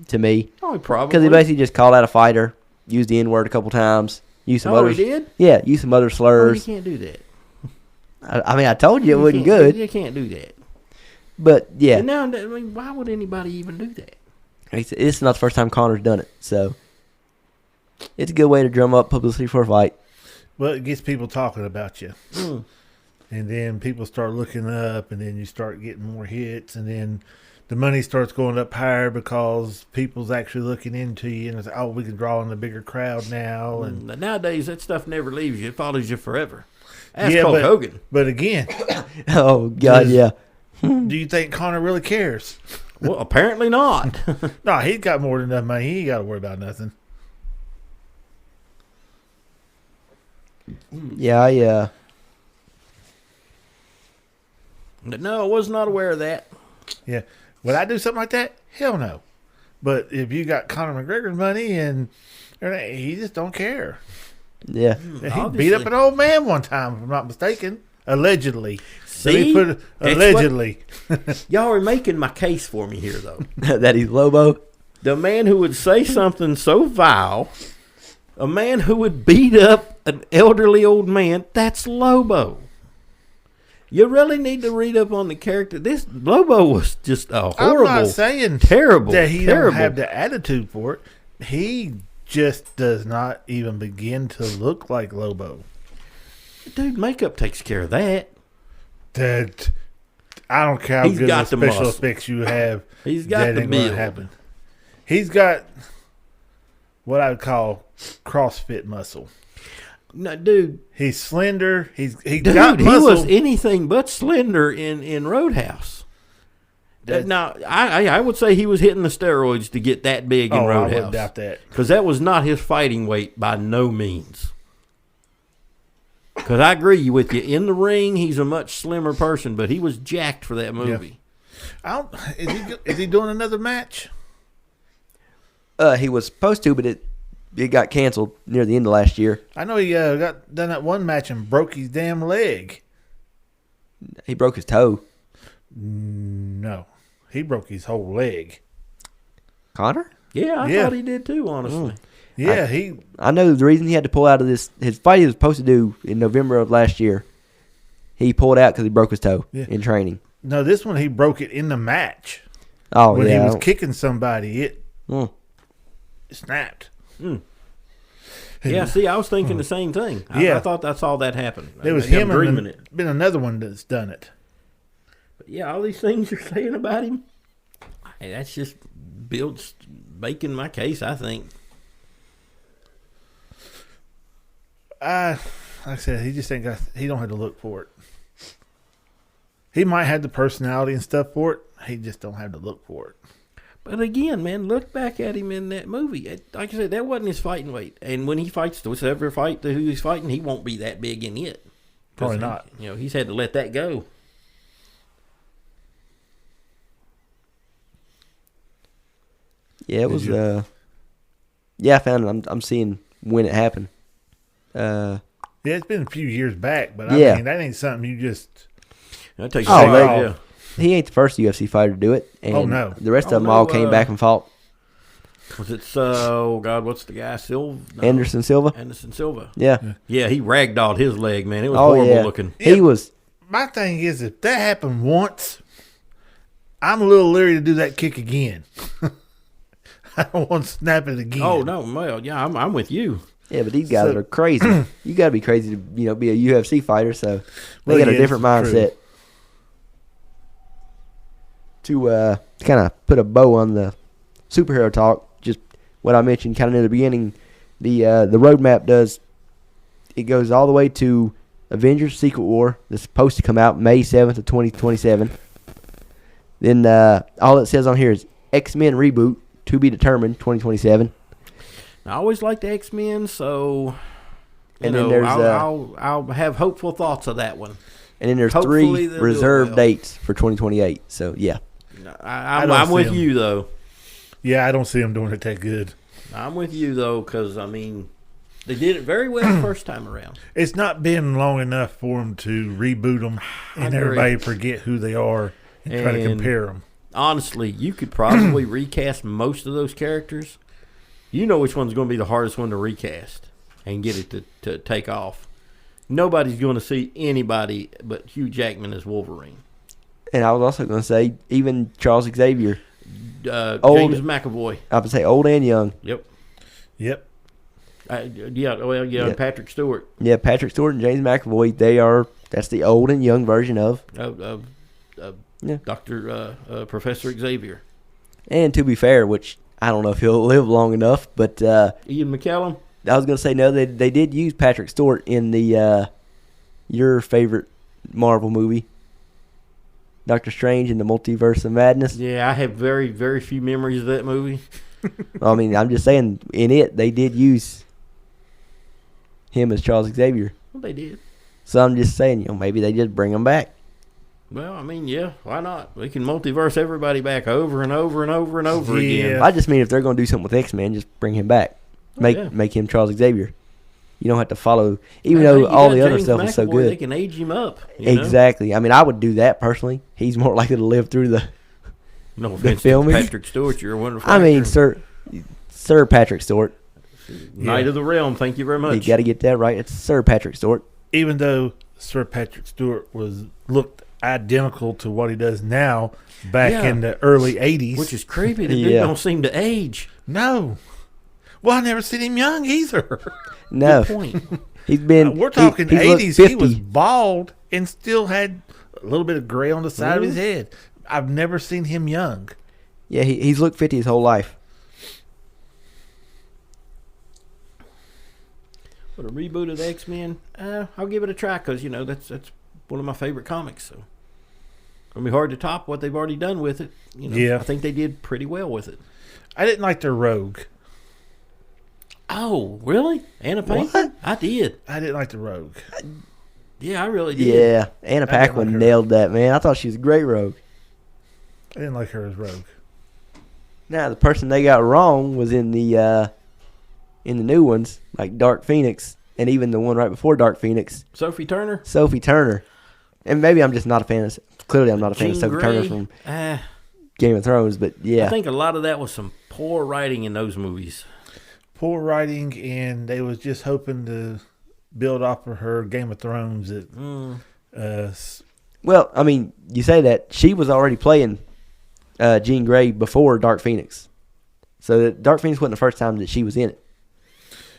to me. Oh, probably because he basically just called out a fighter, used the N-word a couple times, used some other. He did? Yeah, used some other slurs. You can't do that. I mean, I told you it wasn't good. You can't do that. But yeah, and now I mean, why would anybody even do that? It's not the first time Conor's done it, so it's a good way to drum up publicity for a fight. Well, it gets people talking about you, and then people start looking up, and then you start getting more hits, and then the money starts going up higher because people's actually looking into you, and it's like, oh, we can draw in a bigger crowd now. And nowadays, that stuff never leaves you; it follows you forever. Ask Hulk Hogan. But again, oh God, yeah. Do you think Connor really cares? Well, apparently not. No, he's got more than enough money. He ain't got to worry about nothing. Yeah, No, I was not aware of that. Yeah. Would I do something like that? Hell no. But if you got Conor McGregor's money and he just don't care. Yeah. He beat up an old man one time, if I'm not mistaken. Allegedly. See? Allegedly. Y'all are making my case for me here, though. That he's Lobo. The man who would say something so vile, a man who would beat up an elderly old man, that's Lobo. You really need to read up on the character. This Lobo was just a horrible, I'm not saying terrible, that he terrible. don't have the attitude for it. He just does not even begin to look like Lobo. Dude, makeup takes care of that. That I don't care how He's good got of the special muscle. effects you have. He's got that the ain't gonna build. happen. He's got what I would call CrossFit muscle. No, dude. He's slender. He Dude, got he muscle. was anything but slender in Roadhouse. Now, I would say he was hitting the steroids to get that big in I Roadhouse. wouldn't doubt that. Because that was not his fighting weight by no means. Because I agree with you. In the ring, he's a much slimmer person, but he was jacked for that movie. Yeah. Is he doing another match? He was supposed to, but it got canceled near the end of last year. I know he got done that one match and broke his damn leg. He broke his toe. No, he broke his whole leg. Connor? Yeah, I thought he did too, honestly. Yeah, I know the reason he had to pull out of his fight he was supposed to do in November of last year. He pulled out because he broke his toe in training. No, this one he broke it in the match. Oh, when yeah. he was kicking somebody, it snapped. Yeah, see, I was thinking the same thing. I thought that's all that happened. It was him and been another one that's done it. But yeah, all these things you're saying about him, hey, that's just making my case, I think. Like I said, he just he don't have to look for it. He might have the personality and stuff for it. He just don't have to look for it. But again, man, look back at him in that movie. Like I said, that wasn't his fighting weight. And when he fights, whatever fight who he's fighting, he won't be that big in it. Probably not. He's had to let that go. Yeah, it was. I found it. I'm seeing when it happened. Yeah, it's been a few years back, but I mean that ain't something you just. That takes He ain't the first UFC fighter to do it. And no. The rest of them all came back and fought. Was it what's the guy? Anderson Silva. Anderson Silva. Yeah. Yeah, he ragdolled his leg, man. It was horrible looking. He was. My thing is, if that happened once, I'm a little leery to do that kick again. I don't want to snap it again. Oh no, well, yeah, I'm with you. Yeah, but these guys are crazy. You got to be crazy to be a UFC fighter. So they got a different mindset. To kind of put a bow on the superhero talk, just what I mentioned kind of in the beginning, the roadmap it goes all the way to Avengers Secret War that's supposed to come out May 7th of 2027. Then all it says on here is X-Men reboot to be determined 2027. I always like the X-Men, so then there's I'll have hopeful thoughts of that one. And then there's Hopefully 3 reserved dates for 2028. So yeah. I'm with you, though. Yeah, I don't see them doing it that good. I'm with you, though, because, I mean, they did it very well the first time around. It's not been long enough for them to reboot them and everybody forget who they are and try to compare them. Honestly, you could probably recast most of those characters. You know which one's going to be the hardest one to recast and get it to take off. Nobody's going to see anybody but Hugh Jackman as Wolverine. And I was also going to say, even Charles Xavier. James McAvoy. I would say old and young. Yep. Yep. Patrick Stewart. Yeah, Patrick Stewart and James McAvoy, that's the old and young version of Professor Xavier. And to be fair, which I don't know if he'll live long enough, but Ian McKellen. I was going to say, no, they did use Patrick Stewart in the your favorite Marvel movie. Doctor Strange and the Multiverse of Madness. Yeah, I have very, very few memories of that movie. I mean, I'm just saying, in it, they did use him as Charles Xavier. Well, they did. So I'm just saying, maybe they just bring him back. Well, I mean, yeah, why not? We can multiverse everybody back over and over and over and over again. I just mean if they're going to do something with X-Men, just bring him back. Make him Charles Xavier. You don't have to follow, even though all the other stuff is so good. They can age him up. Exactly. I mean, I would do that personally. He's more likely to live through the no offense to Patrick Stewart. You're a wonderful actor. I mean, Sir Patrick Stewart. Knight of the Realm. Thank you very much. You got to get that right. It's Sir Patrick Stewart. Even though Sir Patrick Stewart looked identical to what he does now back in the early 80s. Which is creepy. The dude don't seem to age. No. Well, I never seen him young either. No. Good point. He's been. We're talking 80s. He was bald and still had a little bit of gray on the side of his head. I've never seen him young. Yeah, he's looked 50 his whole life. But a reboot of the X-Men, I'll give it a try because, that's one of my favorite comics. So it'll be hard to top what they've already done with it. I think they did pretty well with it. I didn't like their Rogue. Oh, really? Anna Paquin? I did. I didn't like the Rogue. Yeah, I really did. Yeah, Anna Paquin nailed that, man. I thought she was a great Rogue. I didn't like her as Rogue. Now, the person they got wrong was in the new ones, like Dark Phoenix, and even the one right before Dark Phoenix. Sophie Turner? Sophie Turner. And maybe I'm just not a fan of... Clearly, I'm not a fan of Sophie Turner from Game of Thrones, but yeah. I think a lot of that was some poor writing in those movies. Poor writing, and they was just hoping to build off of her Game of Thrones. Well, I mean, you say that. She was already playing Jean Grey before Dark Phoenix. So Dark Phoenix wasn't the first time that she was in it.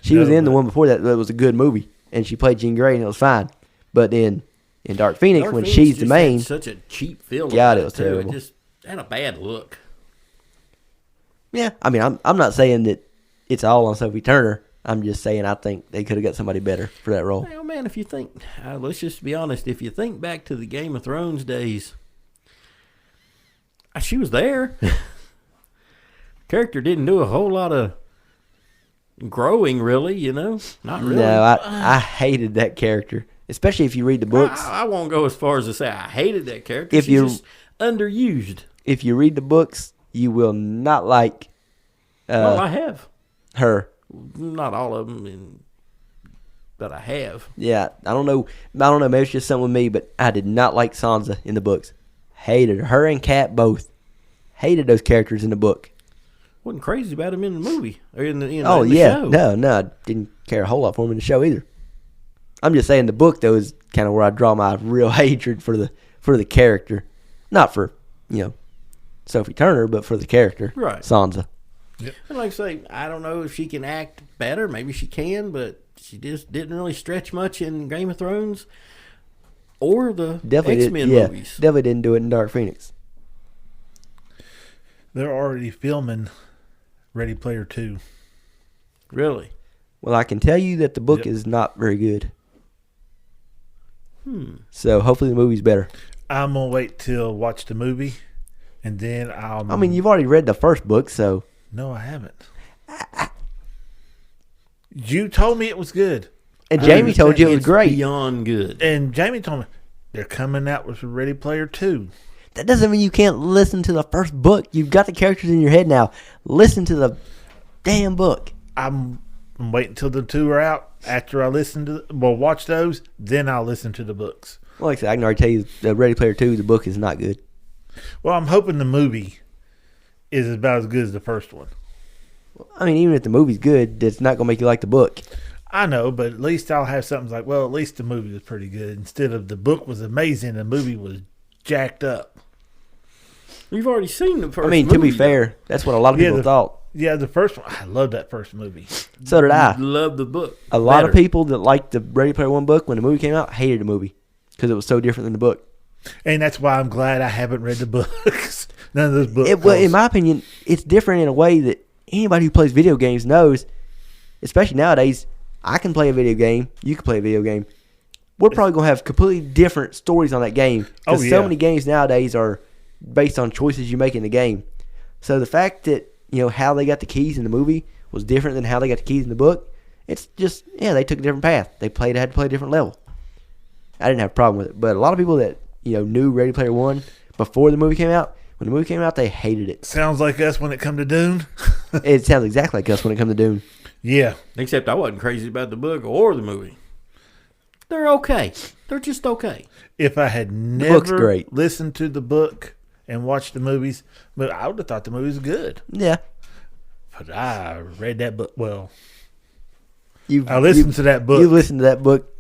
She was in the one before that. That was a good movie, and she played Jean Grey, and it was fine. But then in Dark Phoenix, when she's the main, such a cheap feel. God, it was terrible. It just had a bad look. Yeah, I mean, I'm not saying that it's all on Sophie Turner. I'm just saying I think they could have got somebody better for that role. Well, man, if you think, let's just be honest. If you think back to the Game of Thrones days, she was there. Character didn't do a whole lot of growing, really, Not really. No, I hated that character, especially if you read the books. I won't go as far as to say I hated that character. She's just underused. If you read the books, you will not like well, I have. Her. Not all of them, but I have. Yeah, I don't know. Maybe it's just something with me, but I did not like Sansa in the books. Hated her and Kat both. Hated those characters in the book. Wasn't crazy about him in the movie or in the show. No, I didn't care a whole lot for him in the show either. I'm just saying the book though is kind of where I draw my real hatred for the character, not for Sophie Turner, but for the character, right? Sansa. Yep. And like I say, I don't know if she can act better. Maybe she can, but she just didn't really stretch much in Game of Thrones or the X-Men movies. Definitely didn't do it in Dark Phoenix. They're already filming Ready Player 2. Really? Well, I can tell you that the book is not very good. So hopefully the movie's better. I'm going to wait till watch the movie, and then I'll... I mean, you've already read the first book, so... No, I haven't. You told me it was good. And Jamie told you it was great. Beyond good. And Jamie told me they're coming out with Ready Player 2. That doesn't mean you can't listen to the first book. You've got the characters in your head now. Listen to the damn book. I'm waiting until the two are out. After I watch those, then I'll listen to the books. Well, like I said, I can already tell you the Ready Player 2, the book is not good. Well, I'm hoping the movie is about as good as the first one. I mean, even if the movie's good, it's not going to make you like the book. I know, but at least I'll have something like, well, at least the movie was pretty good. Instead of the book was amazing, the movie was jacked up. You've already seen the first movie. I mean, to be fair, that's what a lot of people thought. Yeah, the first one. I love that first movie. So did I. Love the book. A lot of people that liked the Ready Player One book when the movie came out hated the movie because it was so different than the book. And that's why I'm glad I haven't read the books. None of those books. Well, in my opinion, it's different in a way that anybody who plays video games knows, especially nowadays. I can play a video game. You can play a video game. we're probably going to have completely different stories on that game. Because so many games nowadays are based on choices you make in the game. So the fact that, how they got the keys in the movie was different than how they got the keys in the book, it's just, they took a different path. They had to play a different level. I didn't have a problem with it. But a lot of people that, knew Ready Player One before the movie came out, when the movie came out, they hated it. Sounds like us when it come to Dune. It sounds exactly like us when it comes to Dune. Yeah. Except I wasn't crazy about the book or the movie. They're okay. They're just okay. If I had never listened to the book and watched the movies, but I would have thought the movie was good. Yeah. But I read that book. Well, I listened to that book. You listened to that book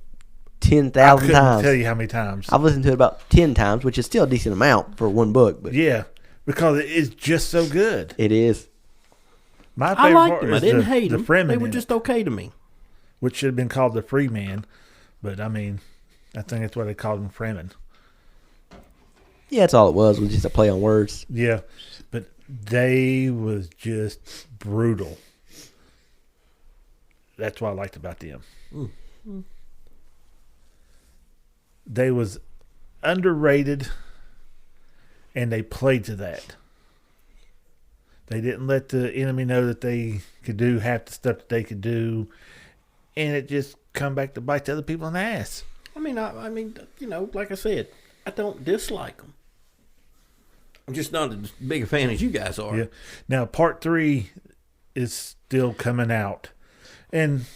10,000 times. I couldn't tell you how many times. I've listened to it about 10 times, which is still a decent amount for one book. But yeah, because it is just so good. It is. My favorite I liked part them. is I didn't hate the them. Fremen. They were just okay to me. Which should have been called the Free Man. But, I think that's why they called them Fremen. Yeah, that's all it was just a play on words. Yeah, but they was just brutal. That's what I liked about them. Mm. They was underrated, and they played to that. They didn't let the enemy know that they could do half the stuff that they could do, and it just come back to bite the other people in the ass. I mean, like I said, I don't dislike them. I'm just not as big a fan as you guys are. Yeah. Now, part 3 is still coming out, and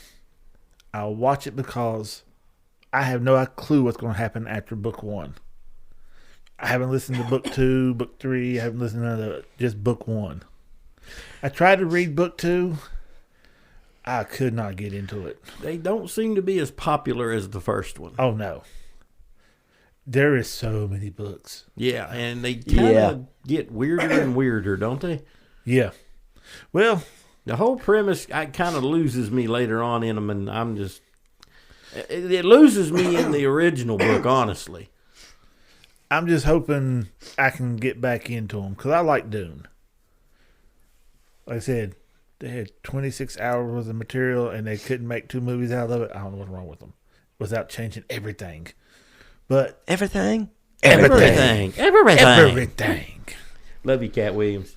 I'll watch it because I have no clue what's going to happen after book 1. I haven't listened to book 2, book 3. I haven't listened to just book 1. I tried to read book 2. I could not get into it. They don't seem to be as popular as the first one. Oh, no. There is so many books. Yeah, and they kind of get weirder and weirder, don't they? Yeah. Well, the whole premise kind of loses me later on in them, and I'm just... It loses me in the original book, honestly. I'm just hoping I can get back into them, because I like Dune. Like I said, they had 26 hours worth of material, and they couldn't make 2 movies out of it. I don't know what's wrong with them. Without changing everything. But Everything. Everything. Everything. Love you, Cat Williams.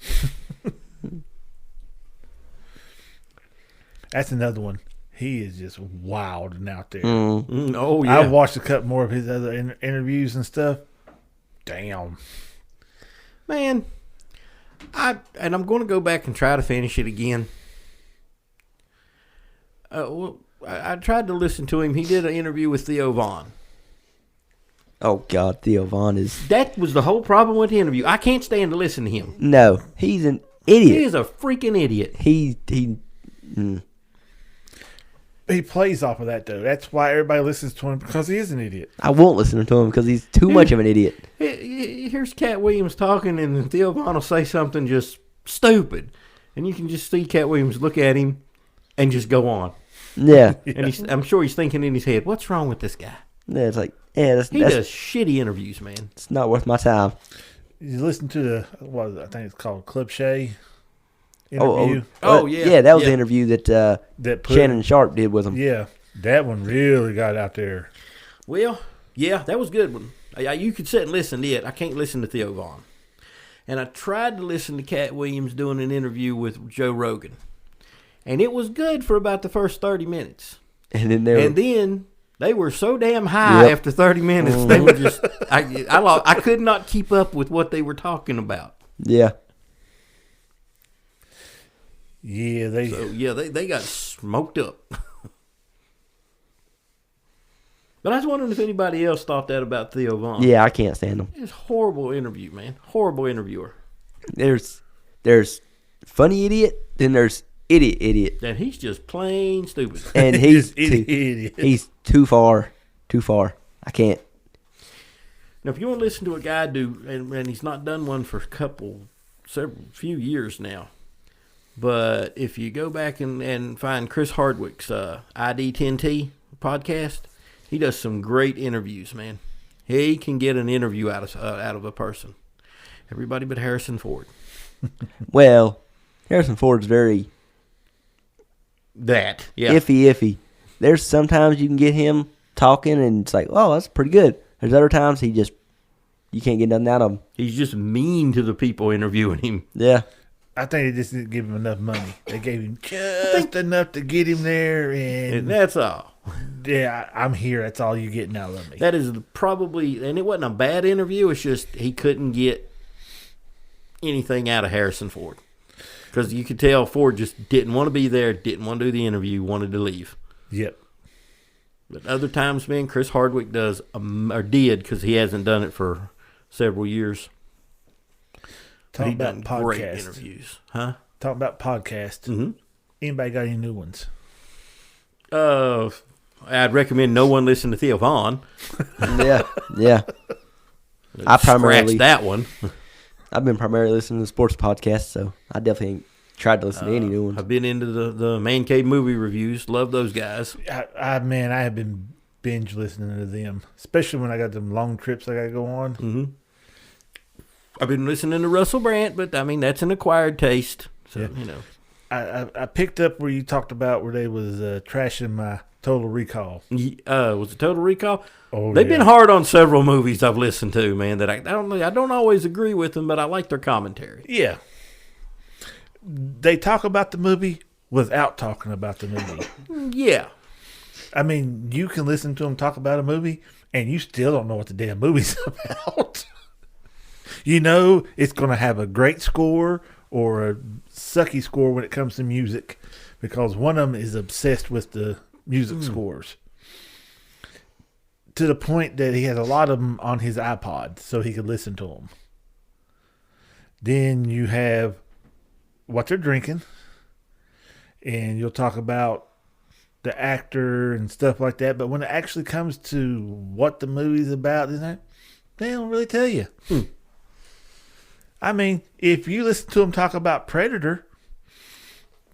That's another one. He is just wild and out there. Oh, yeah. I watched a couple more of his other interviews and stuff. Damn. Man, I'm going to go back and try to finish it again. I tried to listen to him. He did an interview with Theo Vaughn. Oh, God, Theo Vaughn is... That was the whole problem with the interview. I can't stand to listen to him. No, he's an idiot. He is a freaking idiot. He plays off of that, though. That's why everybody listens to him, because he is an idiot. I won't listen to him because he's too much of an idiot. Here's Cat Williams talking, and Theo Vaughn will say something just stupid. And you can just see Cat Williams look at him and just go on. Yeah. And I'm sure he's thinking in his head, what's wrong with this guy? Yeah, it's like, he does shitty interviews, man. It's not worth my time. You listen to I think it's called Club Shay interview. Yeah. Yeah, that was the interview that Shannon Sharp did with him. Yeah, that one really got out there. Well, yeah, that was a good one. You could sit and listen to it. I can't listen to Theo Vaughn. And I tried to listen to Cat Williams doing an interview with Joe Rogan. And it was good for about the first 30 minutes. And then they were so damn high after 30 minutes. They were just... I could not keep up with what they were talking about. Yeah. Yeah, they got smoked up. But I was wondering if anybody else thought that about Theo Vaughn. Yeah, I can't stand him. It's a horrible interview, man. Horrible interviewer. There's funny idiot, then there's idiot. And he's just plain stupid. And he's idiot. He's too far. I can't. Now, if you want to listen to a guy and he's not done one for few years now, but if you go back and find Chris Hardwick's ID10T podcast, he does some great interviews, man. He can get an interview out of a person. Everybody but Harrison Ford. Well, Harrison Ford's very iffy. There's sometimes you can get him, talking, and it's like, oh, that's pretty good. There's other times you can't get nothing out of him. He's just mean to the people interviewing him. Yeah. I think they just didn't give him enough money. They gave him just enough to get him there, and that's all. Yeah, I'm here. That's all you're getting out of me. That is probably, and it wasn't a bad interview. It's just he couldn't get anything out of Harrison Ford. Because you could tell Ford just didn't want to be there, didn't want to do the interview, wanted to leave. Yep. But other times, man, Chris Hardwick does, or did, because he hasn't done it for several years. Talk about podcasts. Great interviews. Huh? Talk about podcasts. Mm-hmm. Anybody got any new ones? I'd recommend no one listen to Theo Vaughn. Yeah. I primarily scratched that one. I've been primarily listening to sports podcasts, so I definitely ain't tried to listen to any new ones. I've been into the Man Cave movie reviews. Love those guys. I have been binge listening to them, especially when I got them long trips I got to go on. Mm-hmm. I've been listening to Russell Brand, but I mean that's an acquired taste. So yeah. I picked up where you talked about where they was trashing my Total Recall. Was it Total Recall? Oh, they've been hard on several movies I've listened to, man. That I don't always agree with them, but I like their commentary. Yeah, they talk about the movie without talking about the movie. Yeah, I mean, you can listen to them talk about a movie, and you still don't know what the damn movie's about. You know, it's going to have a great score or a sucky score when it comes to music, because one of them is obsessed with the music scores to the point that he has a lot of them on his iPod so he could listen to them. Then you have what they're drinking, and you'll talk about the actor and stuff like that. But when it actually comes to what the movie's about, they don't really tell you. I mean, if you listen to them talk about Predator,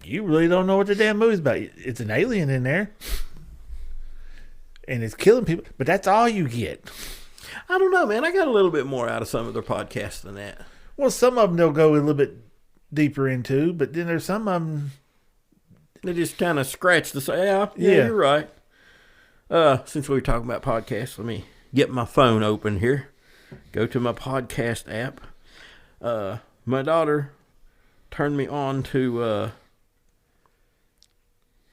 you really don't know what the damn movie's about. It's an alien in there, and it's killing people, but that's all you get. I don't know, man. I got a little bit more out of some of their podcasts than that. Well, some of them they'll go a little bit deeper into, but then there's some of them they just kind of scratch the say, yeah, you're right. Since we were talking about podcasts, let me get my phone open here. Go to my podcast app. My daughter turned me on to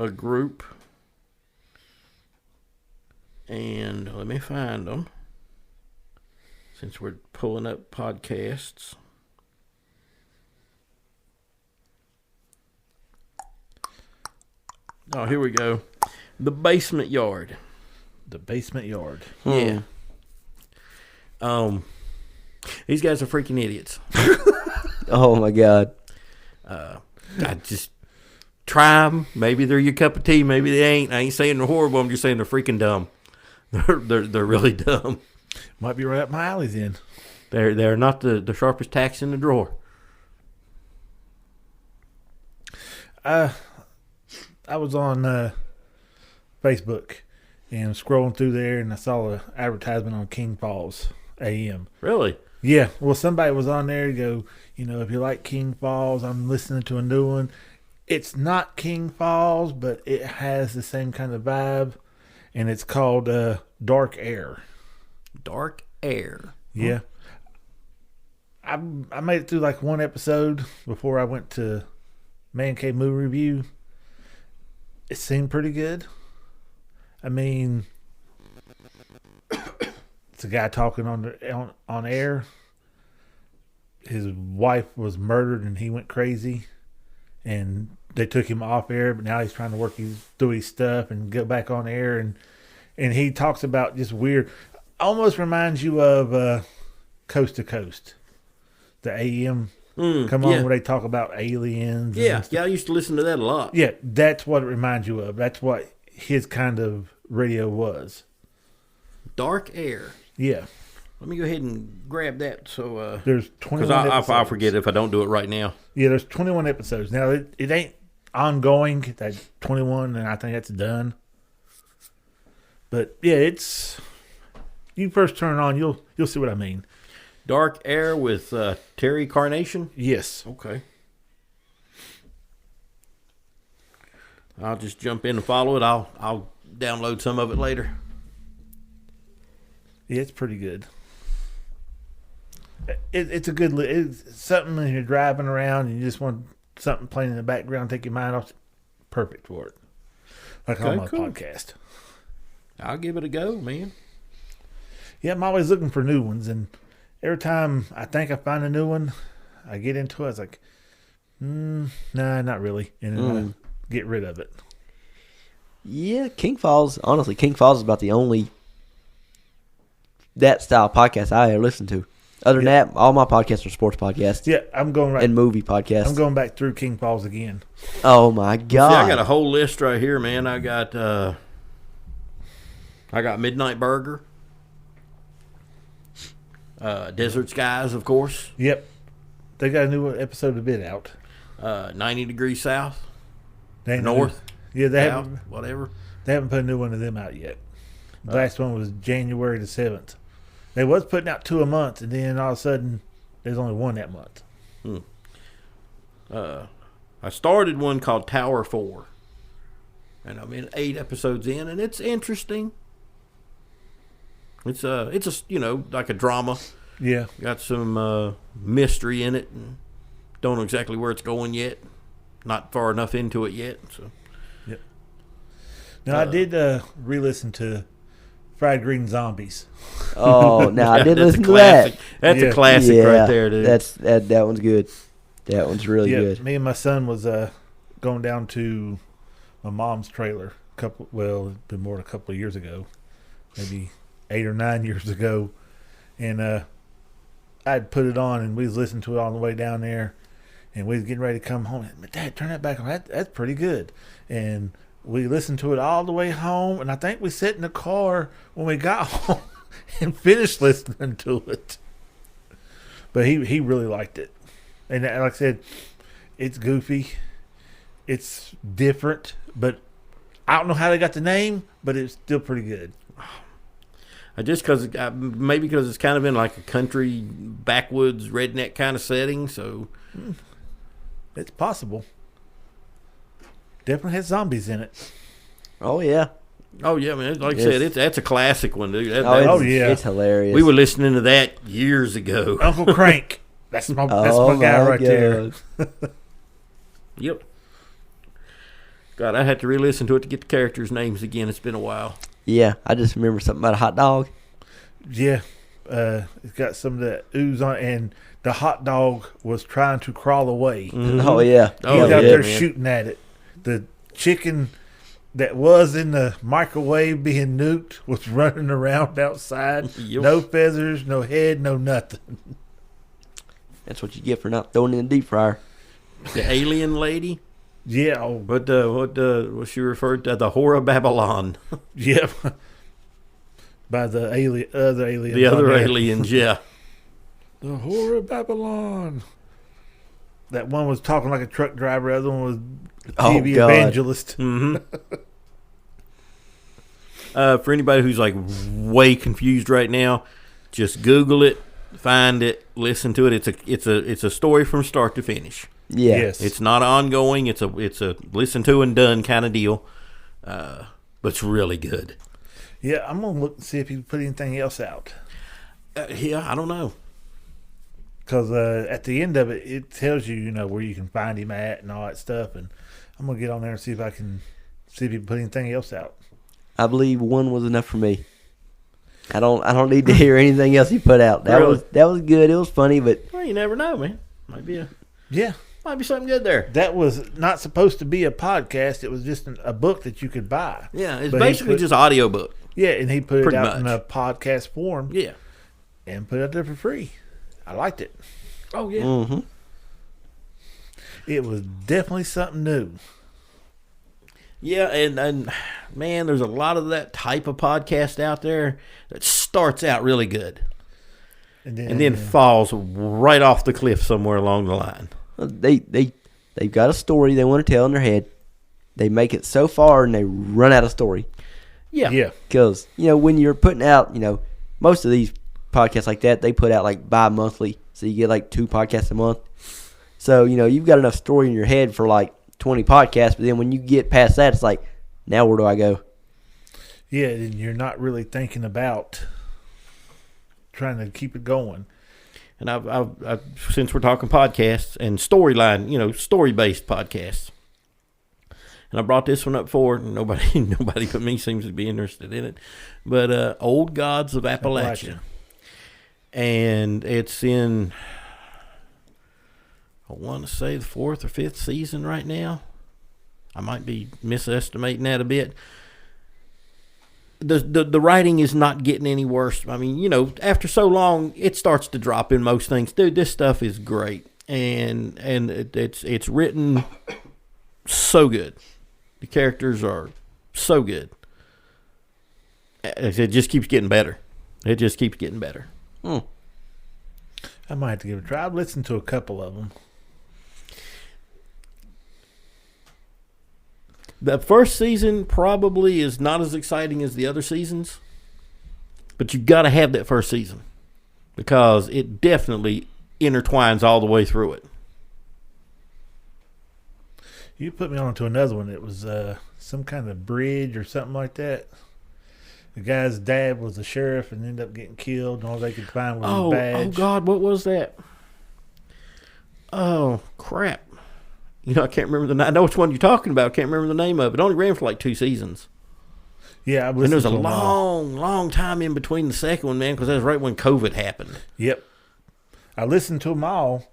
a group, and let me find them since we're pulling up podcasts. Oh, here we go. The Basement Yard. The Basement Yard. Yeah. These guys are freaking idiots. Oh my God. I just try them. Maybe they're your cup of tea. Maybe they ain't. I ain't saying they're horrible. I'm just saying they're freaking dumb. They're really dumb. Might be right up my alley then. They're not the sharpest tacks in the drawer. I was on Facebook and scrolling through there, and I saw an advertisement on King Falls AM. Really? Yeah. Well, somebody was on there to go, if you like King Falls, I'm listening to a new one. It's not King Falls, but it has the same kind of vibe, and it's called Dark Air. Dark Air. Yeah. I made it through like one episode before I went to Man Cave Movie Review. It seemed pretty good. I mean, it's a guy talking on air. His wife was murdered and he went crazy, and they took him off air, but now he's trying to work through his stuff and go back on air, and he talks about just weird, almost reminds you of Coast to Coast, the AM where they talk about aliens. Yeah, I used to listen to that a lot. Yeah, that's what it reminds you of. That's what his kind of radio was. Dark Air. Yeah. Let me go ahead and grab that. So there's 21 episodes. I'll forget if I don't do it right now. Yeah, there's 21 episodes. Now, it ain't ongoing. That's 21, and I think that's done. But, yeah, it's... You first turn it on, you'll see what I mean. Dark Air with Terry Carnation? Yes. Okay. I'll just jump in and follow it. I'll download some of it later. Yeah, it's pretty good. It's a good. It's something when you're driving around and you just want something playing in the background, take your mind off. Perfect for it. Like on my podcast. I'll give it a go, man. Yeah, I'm always looking for new ones, and every time I think I find a new one, I get into it. I was like, nah, not really, and then I get rid of it. Yeah, King Falls. Honestly, King Falls is about the only that style podcast I ever listen to. Other than that, all my podcasts are sports podcasts. Yeah, I'm going right. And movie podcasts. I'm going back through King Falls again. Oh my God! See, I got a whole list right here, man. I got Midnight Burger, Desert Skies, of course. Yep, they got a new episode of it out. 90 Degrees South, North. Yeah, they South, haven't. Whatever. They haven't put a new one of them out yet. The last one was January the 7th. They was putting out 2 a month, and then all of a sudden, there's only one that month. I started one called Tower 4, and I'm in 8 episodes in, and it's interesting. It's a like a drama. Yeah, got some mystery in it, and don't know exactly where it's going yet. Not far enough into it yet. So. Yep. Now I did re-listen to Fried Green Zombies. Oh, now I did listen to classic. that. That's a classic right there, dude. That one's good. That one's really good. Me and my son was going down to my mom's trailer it'd been more than a couple of years ago, maybe 8 or 9 years ago, and I'd put it on and we was listening to it on the way down there, and we was getting ready to come home. And, Dad, turn that back on. That's pretty good. And we listened to it all the way home, and I think we sat in the car when we got home and finished listening to it. But he really liked it. And like I said, it's goofy. It's different, but I don't know how they got the name, but it's still pretty good. Just because maybe because it's kind of in like a country backwoods redneck kind of setting, so it's possible. Definitely has zombies in it. Oh yeah. Oh yeah, man! Like I said, that's a classic one, dude. It's hilarious. We were listening to that years ago. Uncle Crank. That's my guy right there. Yep. God, I had to re-listen to it to get the characters' names again. It's been a while. Yeah, I just remember something about a hot dog. Yeah, it's got some of that ooze on it, and the hot dog was trying to crawl away. Mm-hmm. Oh yeah, he was out there shooting at it. The chicken that was in the microwave being nuked was running around outside. Yep. No feathers, no head, no nothing. That's what you get for not throwing it in the deep fryer. The alien lady. Yeah. What she referred to, the Whore of Babylon. Yep. By the other aliens. The other aliens, yeah. The Whore of Babylon. That one was talking like a truck driver. The other one was TV evangelist. Mm-hmm. For anybody who's like way confused right now, just Google it, find it, listen to it. It's a story from start to finish. Yeah. Yes. It's not ongoing. It's a listen to and done kind of deal. But it's really good. Yeah, I'm gonna look and see if he put anything else out. Yeah, I don't know. Because at the end of it, it tells you, where you can find him at and all that stuff. And I'm gonna get on there and see if he put anything else out. I believe one was enough for me. I don't need to hear anything else he put out. That was good. It was funny, but well, you never know, man. Might be something good there. That was not supposed to be a podcast. It was just a book that you could buy. Yeah, it's basically just audio book. Yeah, and he put it out in a podcast form. Yeah, and put it out there for free. I liked it. Oh yeah. Mm-hmm. It was definitely something new. Yeah, and man, there's a lot of that type of podcast out there that starts out really good, and then falls right off the cliff somewhere along the line. They've got a story they want to tell in their head. They make it so far and they run out of story. Yeah. Because when you're putting out, most of these podcasts like that, they put out like bi-monthly, so you get like 2 podcasts a month. So you've got enough story in your head for like 20 podcasts, but then when you get past that, it's like, now where do I go? Yeah, and you're not really thinking about trying to keep it going. And I've since we're talking podcasts and storyline, story-based podcasts, and I brought this one up before. Nobody but me seems to be interested in it. But Old Gods of Appalachia. And it's in, I want to say, the 4th or 5th season right now. I might be misestimating that a bit. The writing is not getting any worse. I mean, after so long, it starts to drop in most things. Dude, this stuff is great, and it's written so good. The characters are so good. It just keeps getting better. It just keeps getting better. I might have to give it a try. I've listened to a couple of them. The first season probably is not as exciting as the other seasons, but you got to have that first season because it definitely intertwines all the way through it. You put me on to another one. It was some kind of bridge or something like that. The guy's dad was a sheriff and ended up getting killed, and all they could find was his badge. Oh, God, what was that? Oh, crap. I can't remember I know which one you're talking about. I can't remember the name of it. It only ran for like 2 seasons. Yeah, and there was a long time in between the second one, man, because that was right when COVID happened. Yep. I listened to them all,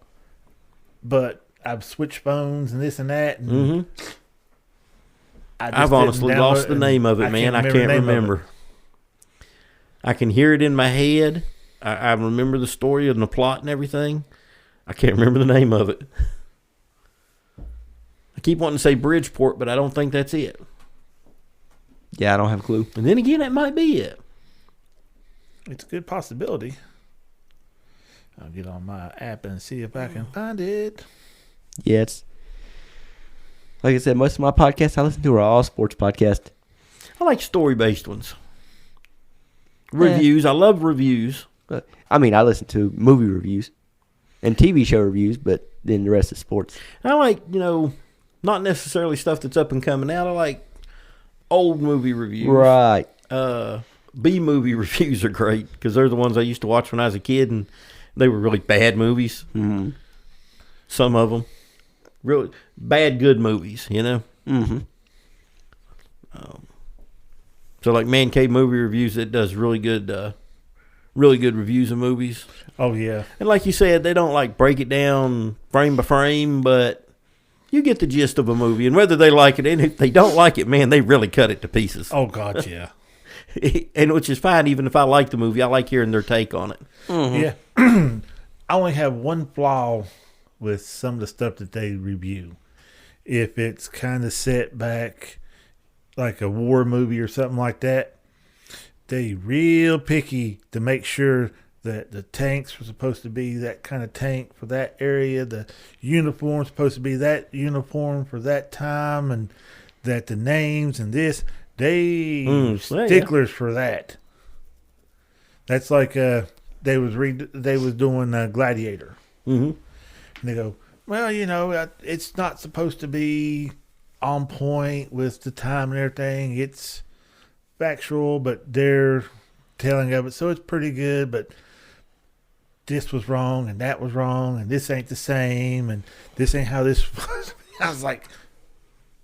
but I've switched phones and this and that. And I've honestly lost the name of it, man. I can't remember. I can hear it in my head. I remember the story and the plot and everything. I can't remember the name of it. I keep wanting to say Bridgeport, but I don't think that's it. Yeah, I don't have a clue. And then again, that might be it. It's a good possibility. I'll get on my app and see if I can find it. Yeah, it's like I said, most of my podcasts I listen to are all sports podcasts. I like story-based ones. Reviews. I love reviews. I listen to movie reviews and TV show reviews, but then the rest is sports. I like, not necessarily stuff that's up and coming out. I like old movie reviews. Right. B-movie reviews are great because they're the ones I used to watch when I was a kid, and they were really bad movies. Mm-hmm. Some of them. Really bad, good movies, Mm-hmm. So like Man Cave Movie Reviews, it does really good reviews of movies. Oh, yeah. And like you said, they don't like break it down frame by frame, but you get the gist of a movie. And whether they like it, and if they don't like it, man, they really cut it to pieces. Oh, God, yeah. And which is fine, even if I like the movie, I like hearing their take on it. Mm-hmm. Yeah. I only have one flaw with some of the stuff that they review. If it's kind of set back like a war movie or something like that, they real picky to make sure that the tanks were supposed to be that kind of tank for that area, the uniform's supposed to be that uniform for that time, and that the names and this, they sticklers for that. That's like they was doing Gladiator. Mm-hmm. And they go, well, it's not supposed to be on point with the time and everything. It's factual, but they're telling of it, so it's pretty good, but this was wrong and that was wrong and this ain't the same and this ain't how this was. I was like,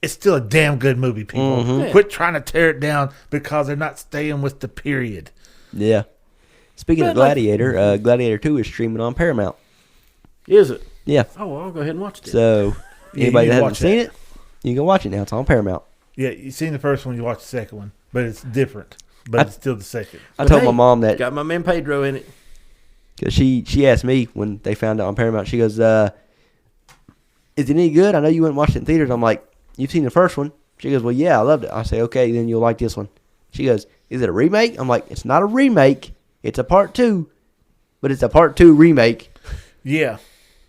it's still a damn good movie, people. Mm-hmm. Quit trying to tear it down because they're not staying with the period. Yeah. Speaking of Gladiator, Gladiator 2 is streaming on Paramount. Is it? Yeah. Oh, well, I'll go ahead and watch it. So, anybody that hasn't seen it, you can watch it now. It's on Paramount. Yeah, you've seen the first one, you watch the second one, but it's different. But it's still the second. I told my mom that. Got my man Pedro in it. Because she asked me when they found it on Paramount, she goes, is it any good? I know you went and watched it in theaters. I'm like, you've seen the first one? She goes, well, yeah, I loved it. I say, okay, then you'll like this one. She goes, is it a remake? I'm like, it's not a remake. It's a part 2, but it's a part 2 remake. Yeah.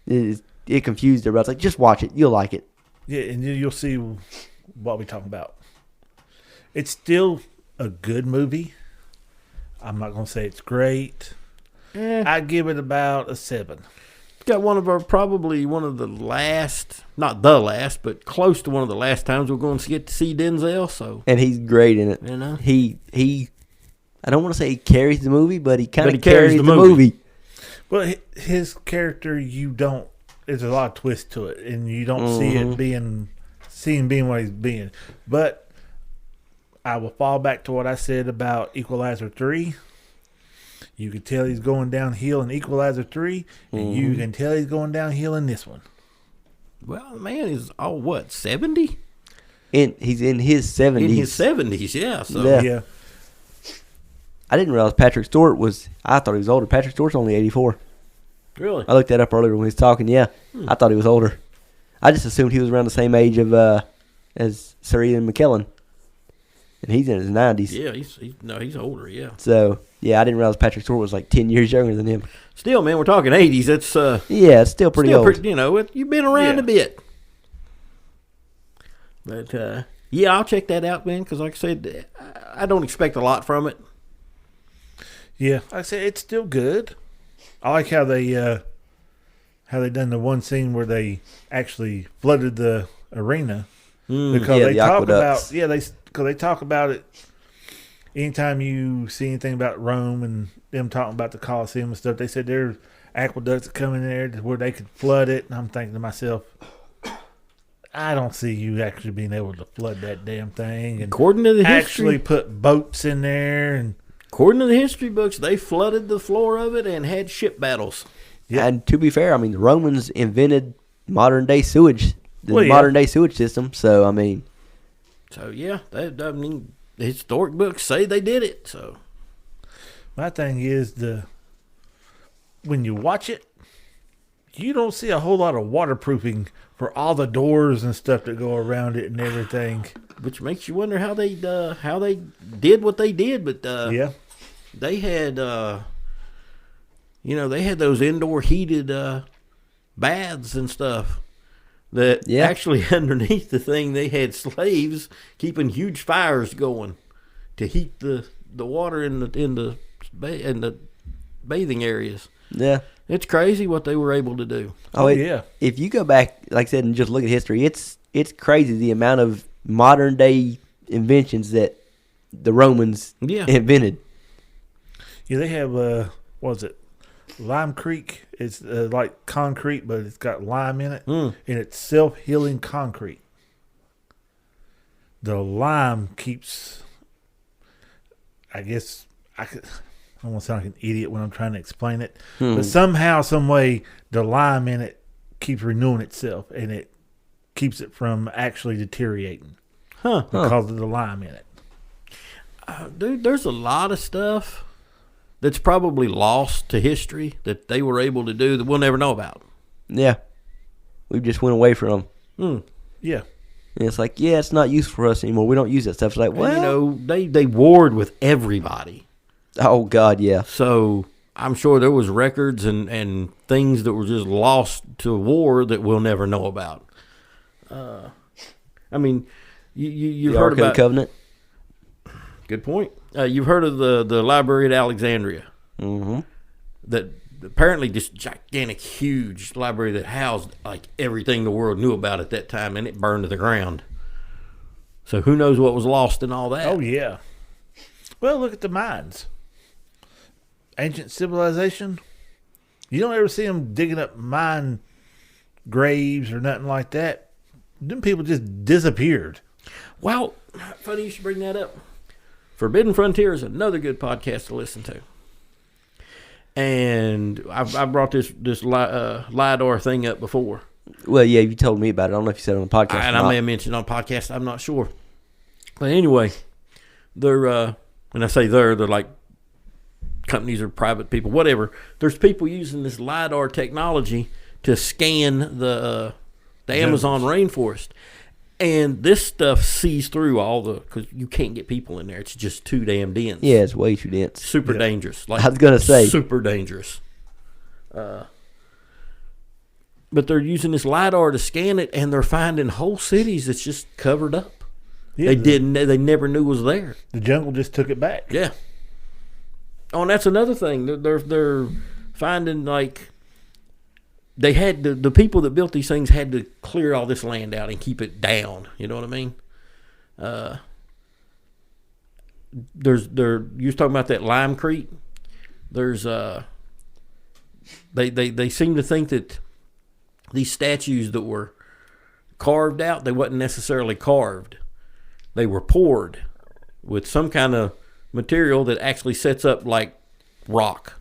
It confused her. I was like, just watch it. You'll like it. Yeah, and you'll see what we're talking about. It's still a good movie. I'm not going to say it's great. I give it about a 7. It's got probably one of the last, not the last, but close to one of the last times we're going to get to see Denzel. So, and he's great in it. You know, he I don't want to say he carries the movie, but he kind of carries the movie. Well, his character, there's a lot of twist to it, and you don't see him being what he's being. But I will fall back to what I said about Equalizer 3. You can tell he's going downhill in Equalizer 3, and you can tell he's going downhill in this one. Well, man is 70? He's in his 70s. In his 70s, yeah. So yeah. I didn't realize Patrick Stewart I thought he was older. Patrick Stewart's only 84. Really? I looked that up earlier when he was talking. Yeah, I thought he was older. I just assumed he was around the same age as Sir Ian McKellen. And he's in his 90s. Yeah, he's older, yeah. So, yeah, I didn't realize Patrick Stewart was like 10 years younger than him. Still, man, we're talking 80s. It's yeah, it's still pretty old. You've been around a bit. But, yeah, I'll check that out, man, because like I said, I don't expect a lot from it. Yeah, like I said, it's still good. I like how they done the one scene where they actually flooded the arena because they talk about they talk about it. Anytime you see anything about Rome and them talking about the Colosseum and stuff, they said there's aqueducts that come in there where they could flood it. And I'm thinking to myself, I don't see you actually being able to flood that damn thing. And according to the history, actually put boats in there. And according to the history books, they flooded the floor of it and had ship battles. Yeah. And to be fair, I mean, the Romans invented modern day sewage system. So, I mean. So, yeah, the historic books say they did it. So, my thing is when you watch it, you don't see a whole lot of waterproofing for all the doors and stuff that go around it and everything. Which makes you wonder how they did what they did. But they had they had those indoor heated baths and stuff. That actually underneath the thing they had slaves keeping huge fires going to heat the water in the bathing areas. Yeah, it's crazy what they were able to do. Yeah. If you go back, like I said, and just look at history, it's crazy the amount of modern day inventions that the Romans invented. Yeah, they have what was it? Lime Creek. It's like concrete, but it's got lime in it, and it's self-healing concrete. The lime keeps. I guess I don't want to sound like an idiot when I'm trying to explain it, but somehow, some way, the lime in it keeps renewing itself, and it keeps it from actually deteriorating because of the lime in it. Dude, there's a lot of stuff that's probably lost to history that they were able to do that we'll never know about. Yeah. We just went away from them. Yeah. And it's like, it's not used for us anymore. We don't use that stuff. It's like, well. And, they warred with everybody. Oh, God, yeah. So I'm sure there was records and things that were just lost to war that we'll never know about. I mean, you've heard about. The Covenant. Good point. You've heard of the library at Alexandria. Mm-hmm. That apparently this gigantic, huge library that housed like everything the world knew about at that time, and it burned to the ground. So who knows what was lost in all that? Oh, yeah. Well, look at the mines. Ancient civilization. You don't ever see them digging up mine graves or nothing like that. Them people just disappeared. Well, funny you should bring that up. Forbidden Frontier is another good podcast to listen to. And I brought this LiDAR thing up before. Well, yeah, you told me about it. I don't know if you said it on the podcast. And I may have mentioned it on podcast. I'm not sure. But anyway, they're when I say they're like companies or private people, whatever. There's people using this LiDAR technology to scan the Amazon rainforest. And this stuff sees through because you can't get people in there. It's just too damn dense. Yeah, it's way too dense. Super dangerous. Like, I was going to say. Super dangerous. But they're using this LiDAR to scan it, and they're finding whole cities that's just covered up. Yeah, they never knew was there. The jungle just took it back. Yeah. Oh, and that's another thing. They're finding, like, they had the people that built these things had to clear all this land out and keep it down. You know what I mean? you was talking about that Lime Creek. There's they seem to think that these statues that were carved out, they wasn't necessarily carved. They were poured with some kind of material that actually sets up like rock.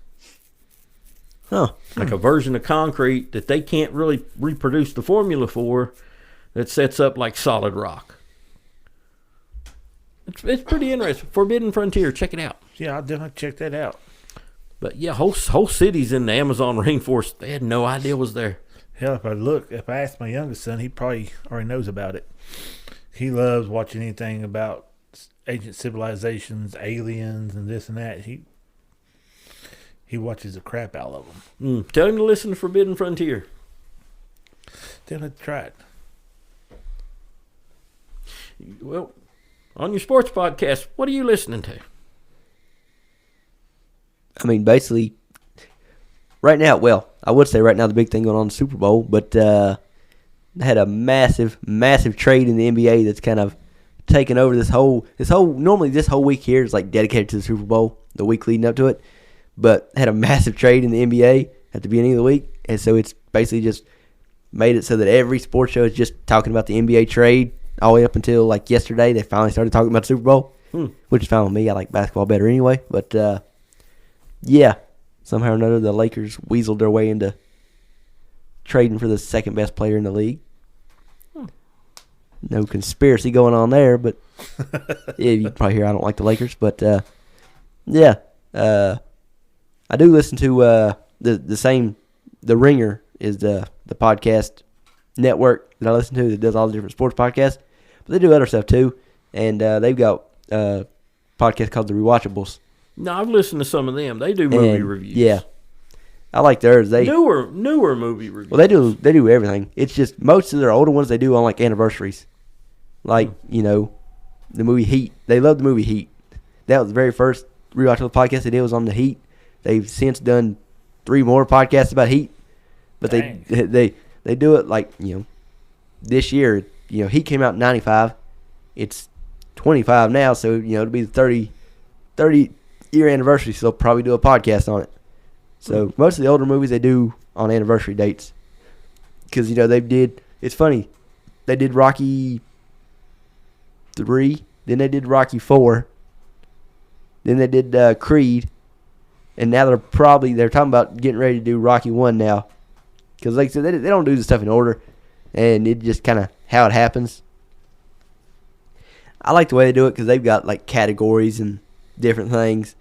Huh. Like a version of concrete that they can't really reproduce the formula for, that sets up like solid rock. It's pretty interesting. Forbidden Frontier, check it out. Yeah, I'll definitely check that out. But yeah, whole cities in the Amazon rainforest, they had no idea was there. Hell, if I asked my youngest son, he probably already knows about it. He loves watching anything about ancient civilizations, aliens, and this and that. He watches the crap out of them. Tell him to listen to Forbidden Frontier. Tell him to try it. Well, on your sports podcast, what are you listening to? I mean, basically, right now, well, I would say right now the big thing going on in the Super Bowl, but they had a massive trade in the NBA that's kind of taken over this whole normally this whole week here is like dedicated to the Super Bowl, the week leading up to it, but had a massive trade in the NBA at the beginning of the week, and so it's basically just made it so that every sports show is just talking about the NBA trade all the way up until like yesterday. They finally started talking about the Super Bowl, which is fine with me. I like basketball better anyway, but yeah, somehow or another the Lakers weaseled their way into trading for the second best player in the league. No conspiracy going on there, but yeah, you probably hear I don't like the Lakers, but yeah, I do listen to the Ringer is the podcast network that I listen to that does all the different sports podcasts, but they do other stuff too, and they've got a podcast called The Rewatchables. No, I've listened to some of them. They do movie reviews. Yeah, I like theirs. They newer movie reviews. Well, they do everything. It's just most of their older ones they do on like anniversaries, like the movie Heat. They love the movie Heat. That was the very first rewatchable podcast they did was on the Heat. They've since done 3 more podcasts about Heat, but they do it like this year. Heat came out in '95. It's 25 now, so it'll be the 30 year anniversary. So they'll probably do a podcast on it. So most of the older movies they do on anniversary dates, because it's funny, they did Rocky 3, then they did Rocky 4, then they did Creed, and now they're talking about getting ready to do Rocky 1 now, because like I said, they don't do the stuff in order, and it just kind of how it happens. I like the way they do it because they've got like categories and different things.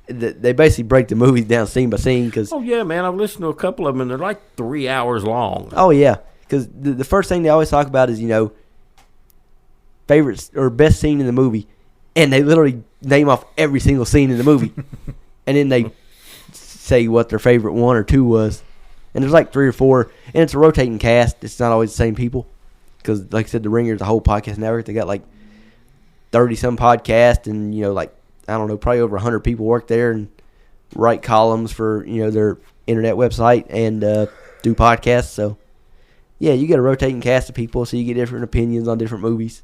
They basically break the movies down scene by scene. Oh, yeah, man. I've listened to a couple of them, and they're like 3 hours long. Oh, yeah. Because the first thing they always talk about is, favorites or best scene in the movie. And they literally name off every single scene in the movie. And then they say what their favorite 1 or 2 was. And there's like 3 or 4. And it's a rotating cast. It's not always the same people. Because, like I said, The Ringer is a whole podcast network. They got like 30-some podcasts and, I don't know, probably over 100 people work there and write columns for, their internet website and do podcasts. So, yeah, you get a rotating cast of people, so you get different opinions on different movies.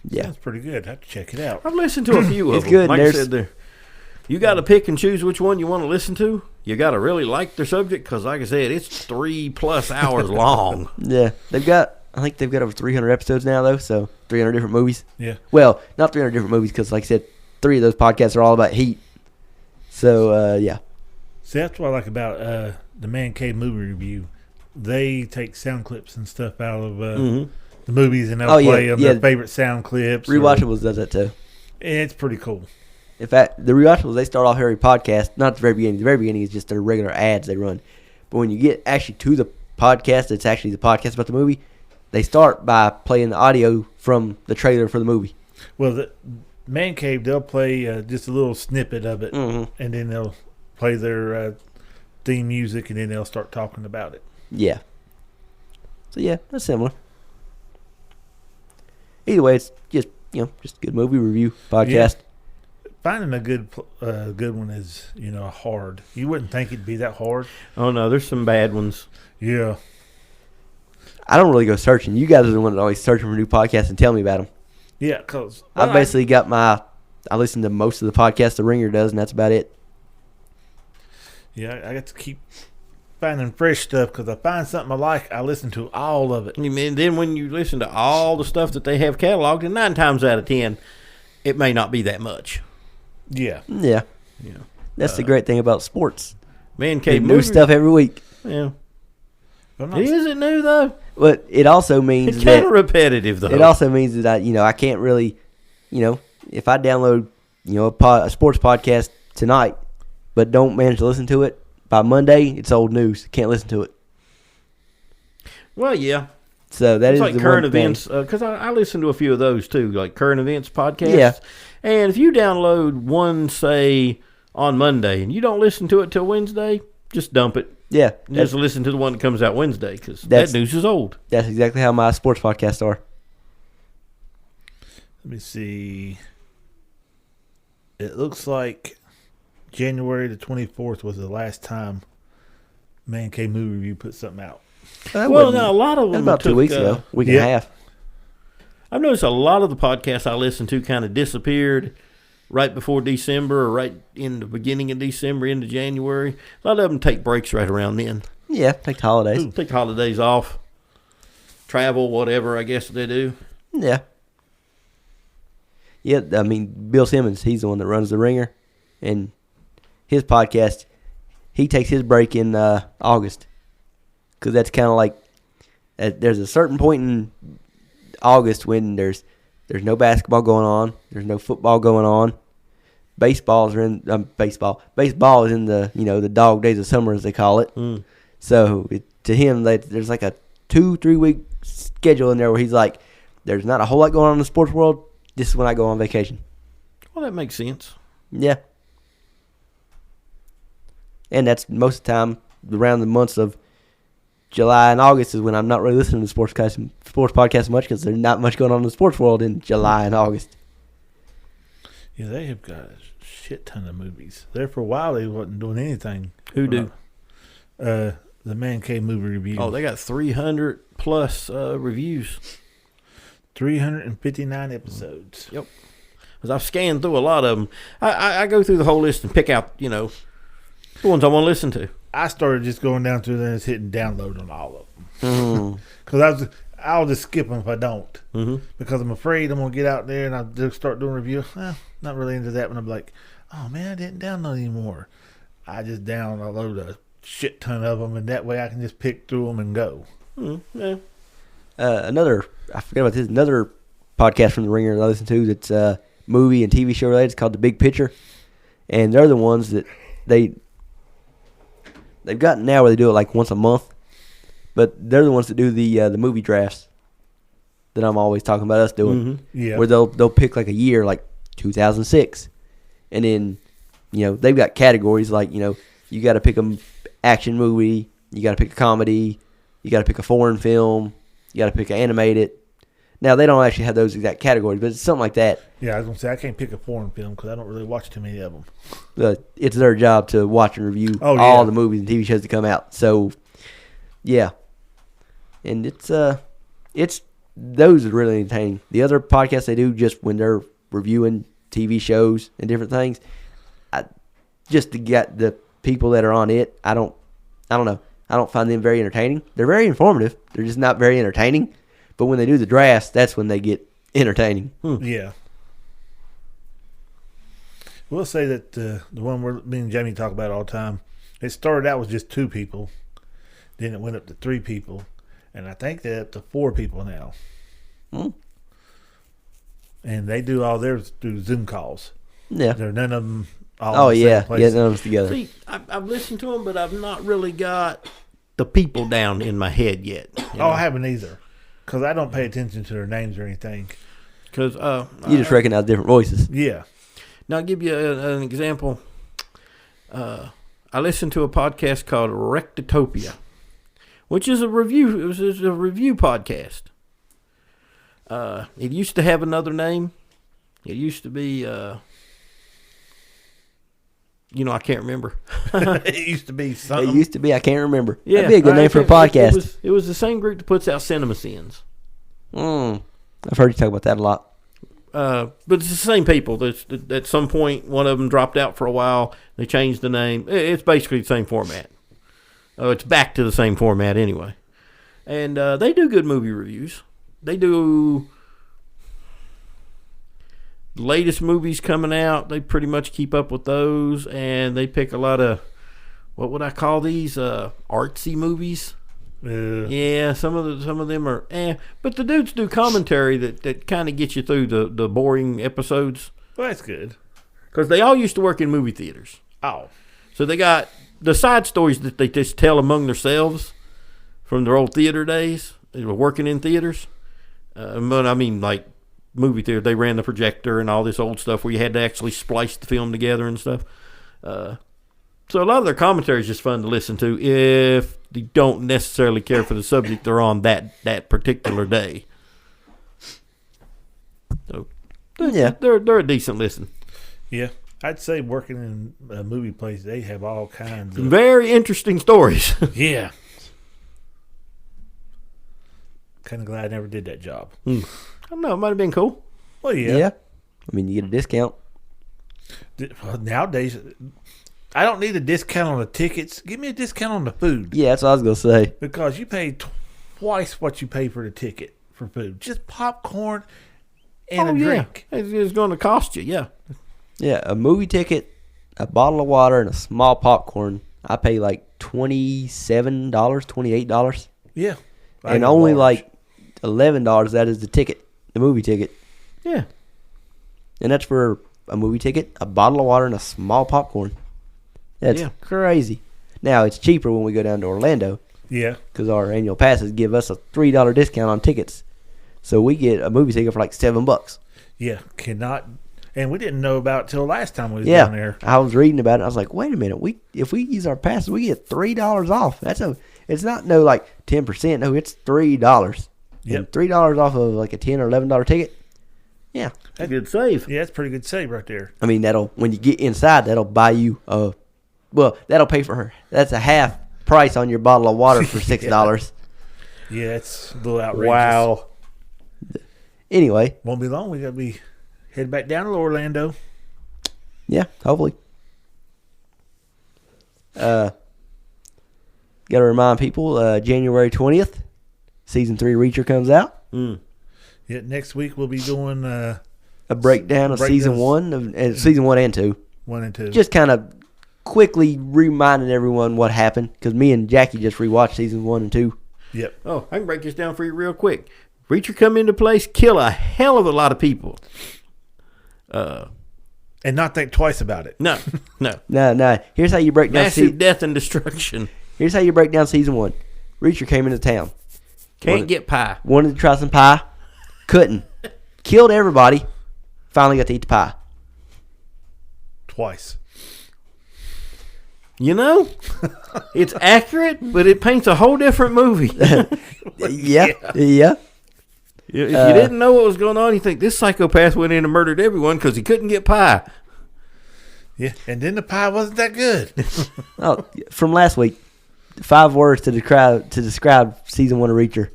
Yeah. That's pretty good. I have to check it out. I've listened to a few of them. It's good. Like I said, you got to pick and choose which one you want to listen to. You got to really like their subject because, like I said, it's 3+ hours long. Yeah. I think they've got over 300 episodes now, though, so 300 different movies. Yeah. Well, not 300 different movies because, like I said, 3 of those podcasts are all about Heat. So, yeah. See, that's what I like about the Man Cave Movie Review. They take sound clips and stuff out of the movies, and they'll play them their favorite sound clips. Rewatchables does that, too. It's pretty cool. In fact, the Rewatchables, they start off every podcast, not at the very beginning. The very beginning is just their regular ads they run. But when you get actually to the podcast, it's actually the podcast about the movie, they start by playing the audio from the trailer for the movie. Well, the Man Cave, they'll play just a little snippet of it, and then they'll play their theme music, and then they'll start talking about it. Yeah. So, yeah, that's similar. Either way, it's just a good movie review podcast. Yeah. Finding a good one is, hard. You wouldn't think it'd be that hard. Oh, no, there's some bad ones. Yeah. I don't really go searching. You guys are the ones that always searching for new podcasts and tell me about them. Yeah, because I basically got I listen to most of the podcasts the Ringer does, and that's about it. Yeah, I got to keep finding fresh stuff because I find something I like, I listen to all of it. And then when you listen to all the stuff that they have cataloged, and 9 times out of 10, it may not be that much. Yeah. Yeah. That's the great thing about sports. Man cave new stuff every week. Yeah. Is it new though? But it also means it's kind of repetitive though. It also means that I can't really, if I download, a sports podcast tonight, but don't manage to listen to it by Monday, it's old news. Can't listen to it. Well, yeah. So that is like the current one thing. events, because I listen to a few of those too, like current events podcasts. Yeah. And if you download one, say on Monday, and you don't listen to it till Wednesday, just dump it. Yeah. Just listen to the one that comes out Wednesday because that news is old. That's exactly how my sports podcasts are. Let me see. It looks like January the 24th was the last time Man Cave Movie Review put something out. A lot of them about 2 weeks ago, week and a half. I've noticed a lot of the podcasts I listened to kind of disappeared right before December or right in the beginning of December into January. A lot of them take breaks right around then. Yeah, take the holidays. Take holidays off. Travel, whatever, I guess they do. Yeah. Yeah, I mean, Bill Simmons, he's the one that runs The Ringer. And his podcast, he takes his break in August. Because that's kind of like, there's a certain point in August when there's no basketball going on. There's no football going on. Baseball is in the the dog days of summer, as they call it. So to him, there's like a 2-3 week schedule in there where he's like, there's not a whole lot going on in the sports world. This is when I go on vacation. Well, that makes sense. Yeah. And that's most of the time around the months of July and August is when I'm not really listening to sports podcasts much because there's not much going on in the sports world in July and August. Yeah, they have got a shit ton of movies. There for a while, they wasn't doing anything. Who do? The Man Cave Movie Review. Oh, they got 300 plus reviews. 359 episodes. Yep. Because I've scanned through a lot of them. I go through the whole list and pick out, the ones I want to listen to. I started just going down through there and hitting download on all of them. Because I'll just skip them if I don't. Because I'm afraid I'm going to get out there and I'll just start doing a review. Not really into that one. I'm like, oh man, I didn't download anymore. I just download a shit ton of them, and that way I can just pick through them and go. Yeah. I forgot about this, another podcast from The Ringer that I listen to that's movie and TV show related. It's called The Big Picture. And they're the ones that they've gotten now where they do it like once a month. But they're the ones that do the movie drafts that I'm always talking about us doing. Yeah. Where they'll pick like a year, like 2006. And then, they've got categories like, you got to pick an action movie, you got to pick a comedy, you got to pick a foreign film, you got to pick an animated. Now, they don't actually have those exact categories, but it's something like that. Yeah, I was going to say, I can't pick a foreign film because I don't really watch too many of them. It's their job to watch and review all the movies and TV shows that come out. So, yeah. And it's those are really entertaining. The other podcasts they do just when they're reviewing TV shows and different things, just to get the people that are on it, I don't know. I don't find them very entertaining. They're very informative. They're just not very entertaining. But when they do the drafts, that's when they get entertaining. Yeah. We'll say that the one me and Jamie talk about all the time, it started out with just 2 people. Then it went up to 3 people. And I think they're up to 4 people now. And they do all theirs through Zoom calls. Yeah. There are none of them all in the same place. Yeah, none of them together. See, I've listened to them, but I've not really got the people down in my head yet. I haven't either. Because I don't pay attention to their names or anything. Because you just recognize different voices. Yeah. Now, I'll give you an example. I listened to a podcast called Rectitopia, which is a review. It was a review podcast. It used to have another name. It used to be, I can't remember. It used to be something. It used to be, I can't remember. Yeah, that'd be a good name for a podcast. It was the same group that puts out Cinema Sins. I've heard you talk about that a lot. but it's the same people. At some point, one of them dropped out for a while. They changed the name. It's basically the same format. It's back to the same format anyway. And they do good movie reviews. They do the latest movies coming out. They pretty much keep up with those, and they pick a lot of, what would I call these, artsy movies. Yeah, some of them are but the dudes do commentary that kind of gets you through the boring episodes. Well, that's good. Because they all used to work in movie theaters. Oh. So they got the side stories that they just tell among themselves from their old theater days. They were working in theaters. But I mean, like movie theater, they ran the projector and all this old stuff where you had to actually splice the film together and stuff. So a lot of their commentary is just fun to listen to if you don't necessarily care for the subject they're on that particular day. So yeah, they're a decent listen. Yeah, I'd say working in a movie place, they have all kinds of very interesting stories. Yeah. Kind of glad I never did that job. I don't know. It might have been cool. Well, yeah. Yeah. I mean, you get a discount. Nowadays, I don't need a discount on the tickets. Give me a discount on the food. Yeah, that's what I was going to say. Because you pay twice what you pay for the ticket for food. Just popcorn and a drink. It's going to cost you, yeah. Yeah, a movie ticket, a bottle of water, and a small popcorn. I pay like $27, $28. Yeah. And only like $11, that is the ticket, the movie ticket. Yeah. And that's for a movie ticket, a bottle of water, and a small popcorn. That's crazy. Now, it's cheaper when we go down to Orlando. Yeah. Because our annual passes give us a $3 discount on tickets. So we get a movie ticket for like $7. Yeah. And we didn't know about it till last time we was down there. I was reading about it. I was like, wait a minute. If we use our passes, we get $3 off. It's not like 10%. No, it's $3. Yep. And $3 off of like a $10 or $11 ticket. Yeah. That's a good save. Yeah, that's a pretty good save right there. I mean, when you get inside, that'll buy you that'll pay for her. That's a half price on your bottle of water for $6. Yeah, it's a little outrageous. Wow. Anyway. Won't be long. We got to be headed back down to Orlando. Yeah, hopefully. Got to remind people, January 20th, Season 3 Reacher comes out. Yeah, next week we'll be doing a breakdown of Season 1, Season 1 and 2. 1 and 2. Just kind of quickly reminding everyone what happened, because me and Jackie just rewatched Season 1 and 2. Yep. Oh, I can break this down for you real quick. Reacher come into place, kill a hell of a lot of people. And not think twice about it. No. No. Here's how you break down massive death and destruction. Here's how you break down Season 1. Reacher came into town. Can't get pie. Wanted to try some pie. Couldn't. Killed everybody. Finally got to eat the pie. Twice. You know, it's accurate, but it paints a whole different movie. Yeah. If you didn't know what was going on, you think this psychopath went in and murdered everyone because he couldn't get pie. Yeah, and then the pie wasn't that good. From last week, 5 words to describe Season 1 of Reacher.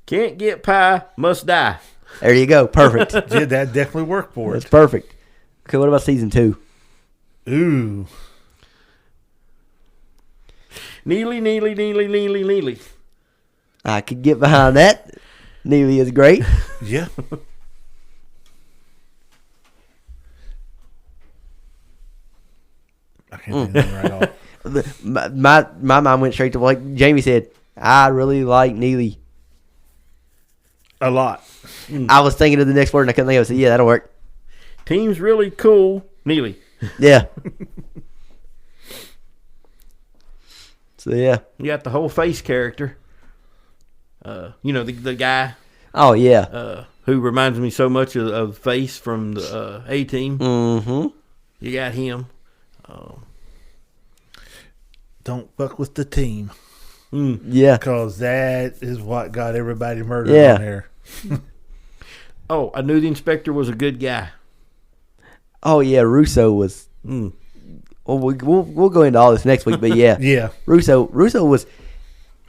Can't get pie, must die. There you go. Perfect. Yeah, that definitely worked for That's it. perfect. Okay, what about Season 2? Ooh. Neely. I could get behind that. Neely is great. Yeah. I can't think right off. My mind went straight to, like Jamie said, I really like Neely. A lot. I was thinking of the next word and I couldn't think of it. I said, yeah, that'll work. Team's really cool. Neely. Yeah. So, yeah. You got the whole face character. The guy. Oh, yeah. Who reminds me so much of Face from the A-Team. Mm-hmm. You got him. Don't fuck with the team. Yeah. Because that is what got everybody murdered on there. Oh, I knew the inspector was a good guy. Oh, yeah. Russo was... Well, we'll go into all this next week, but yeah. Yeah. Russo was...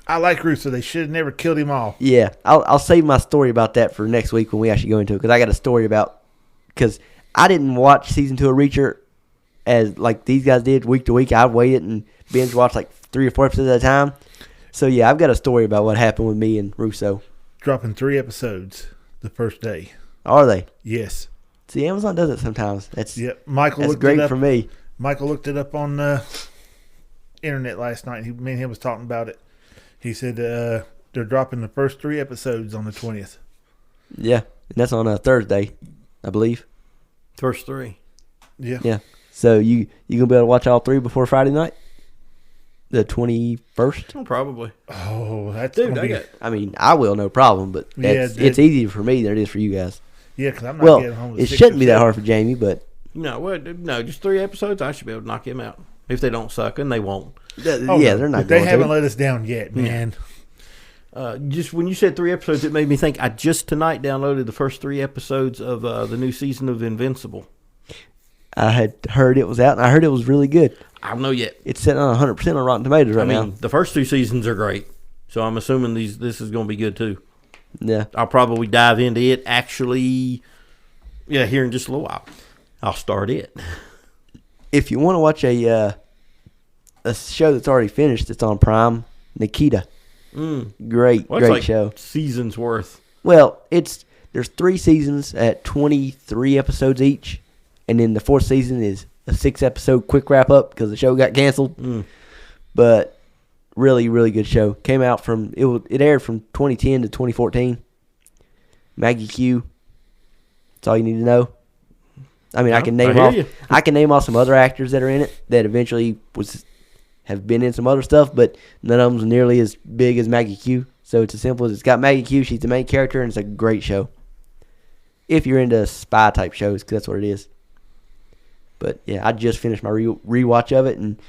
I like Russo. They should have never killed him off. Yeah, I'll save my story about that for next week when we actually go into it, because I got a story about, because I didn't watch season 2 of Reacher as like these guys did week to week. I waited and binge watched like 3 or 4 episodes at a time. So yeah, I've got a story about what happened with me and Russo. Dropping 3 episodes the first day. Are they? Yes. See, Amazon does it sometimes. Michael that's great for me. Michael looked it up on the internet last night. Me and him was talking about it. He said they're dropping the first 3 episodes on the 20th. Yeah, and that's on a Thursday, I believe. First 3. Yeah. Yeah. So you gonna be able to watch all 3 before Friday night, the 21st? Oh, probably. Oh, that's dude. I mean, I will, no problem. But it's easier for me than it is for you guys. Yeah, because I'm not getting home. It shouldn't be that hard for Jamie, but no, just 3 episodes. I should be able to knock him out if they don't suck, and they won't. They're not. They haven't let us down yet, man. Just when you said 3 episodes, it made me think. I just tonight downloaded the first 3 episodes of the new season of Invincible. I had heard it was out, and I heard it was really good. I don't know yet. It's sitting on 100% on Rotten Tomatoes right now. The first 2 seasons are great, so I'm assuming this is going to be good too. Yeah, I'll probably dive into it actually. Yeah, here in just a little while. I'll start it. If you want to watch a show that's already finished, it's on Prime. Nikita. Great show. Seasons worth. Well, there's 3 seasons at 23 episodes each, and then the 4th season is a 6-episode quick wrap up because the show got canceled. But really, really good show. Came out it aired from 2010 to 2014. Maggie Q. That's all you need to know. I mean, I can name off some other actors that are in it that eventually have been in some other stuff, but none of them's nearly as big as Maggie Q. So it's as simple as it's got Maggie Q. She's the main character, and it's a great show. If you're into spy type shows, because that's what it is. But yeah, I just finished my rewatch of it, and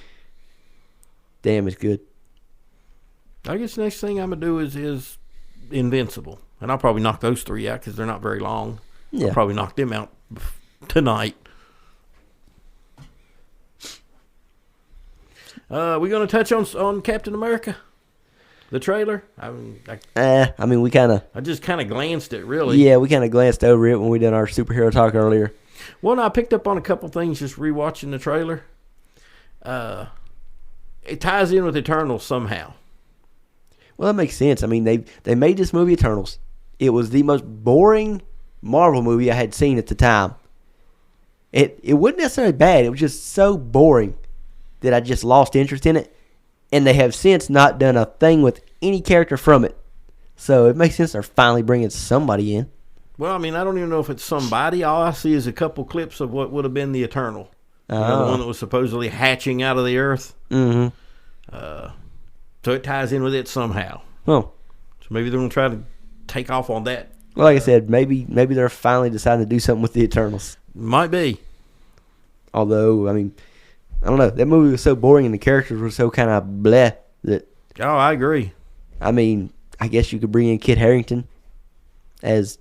damn, it's good. I guess the next thing I'm gonna do is Invincible, and I'll probably knock those 3 out because they're not very long. Yeah. I'll probably knock them out tonight. We gonna touch on Captain America, the trailer? I just kind of glanced at really. Yeah, we kind of glanced over it when we did our superhero talk earlier. Well, I picked up on a couple things just rewatching the trailer. It ties in with Eternals somehow. Well, that makes sense. I mean, they made this movie Eternals. It was the most boring Marvel movie I had seen at the time. It wasn't necessarily bad. It was just so boring that I just lost interest in it. And they have since not done a thing with any character from it. So it makes sense they're finally bringing somebody in. Well, I mean, I don't even know if it's somebody. All I see is a couple clips of what would have been the Eternal. The one that was supposedly hatching out of the earth. Mm-hmm. So it ties in with it somehow. Oh. So maybe they're going to try to take off on that. Well, like I said, maybe they're finally deciding to do something with the Eternals. Might be. Although, I mean, I don't know. That movie was so boring and the characters were so kind of bleh that... Oh, I agree. I mean, I guess you could bring in Kit Harington as...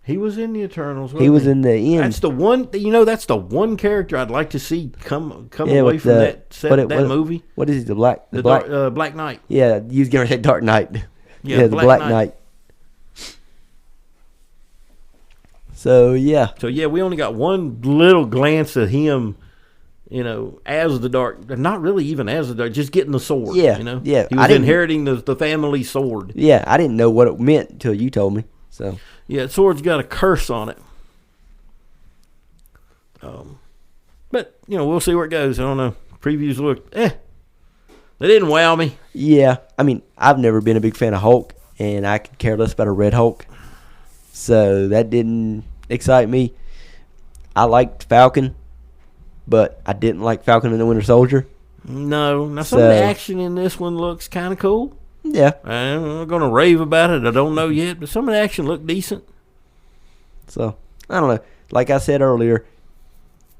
He was in the Eternals. He was in the end. That's the one. That's the one character I'd like to see come away from that movie. What is he? The Black Knight. Yeah, you was going to say Dark Knight. Yeah, the Black Knight. So yeah. We only got one little glance at him. As the Dark, not really even as the Dark, just getting the sword. Yeah, yeah. He was inheriting the family sword. Yeah, I didn't know what it meant until you told me. So. Yeah, the sword's got a curse on it. But, we'll see where it goes. I don't know. Previews look, They didn't wow me. Yeah, I mean, I've never been a big fan of Hulk, and I could care less about a red Hulk. So that didn't excite me. I liked Falcon, but I didn't like Falcon and the Winter Soldier. No. Now, some of the action in this one looks kind of cool. Yeah. I'm not going to rave about it. I don't know yet, but some of the action looked decent. So, I don't know. Like I said earlier,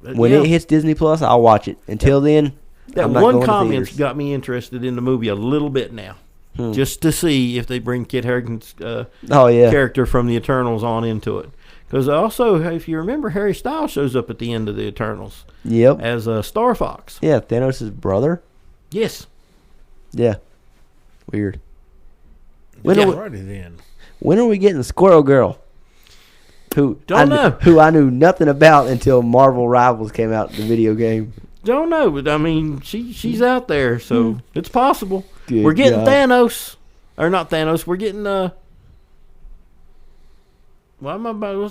when it hits Disney Plus, I'll watch it. Until then, that one comment's got me interested in the movie a little bit now. Just to see if they bring Kit Harington's character from the Eternals on into it. Because also, if you remember, Harry Styles shows up at the end of the Eternals. Yep. As Star Fox. Yeah, Thanos' brother. Yes. Yeah. Weird. When are we getting Squirrel Girl? Who know. Who I knew nothing about until Marvel Rivals came out, the video game. Don't know, but I mean, she's out there, so it's possible. Good we're getting God. Thanos, or not Thanos. We're getting what's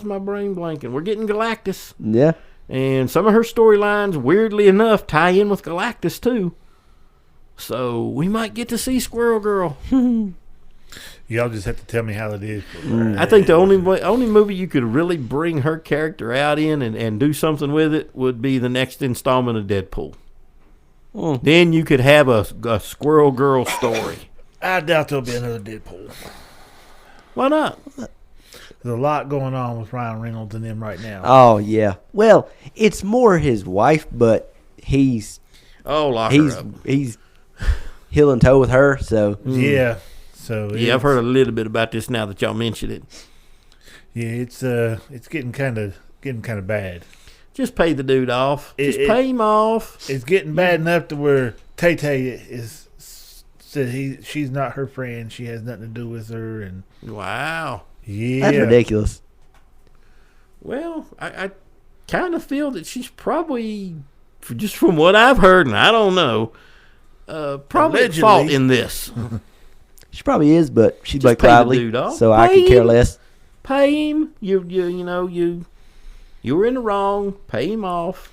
my brain blanking? We're getting Galactus. Yeah. And some of her storylines, weirdly enough, tie in with Galactus too. So we might get to see Squirrel Girl. Y'all just have to tell me how it is. I think the only movie you could really bring her character out in and do something with it would be the next installment of Deadpool. Then you could have a Squirrel Girl story. I doubt there'll be another Deadpool. Why not? There's a lot going on with Ryan Reynolds and them right now. Oh yeah. Well, it's more his wife, but he's lock her up. He's heel and toe with her. So yeah. So I've heard a little bit about this now that y'all mentioned it. Yeah, it's getting kind of bad. Just pay the dude off. Pay him off. It's getting bad enough to where Tay-Tay said she's not her friend. She has nothing to do with her. And wow. Yeah. That's ridiculous. Well, I kind of feel that she's probably, just from what I've heard, and I don't know, probably at fault in this. She probably is, but she's Just like pay the lively, dude off. so I Pay could care him. less. Pay him. You were in the wrong. Pay him off.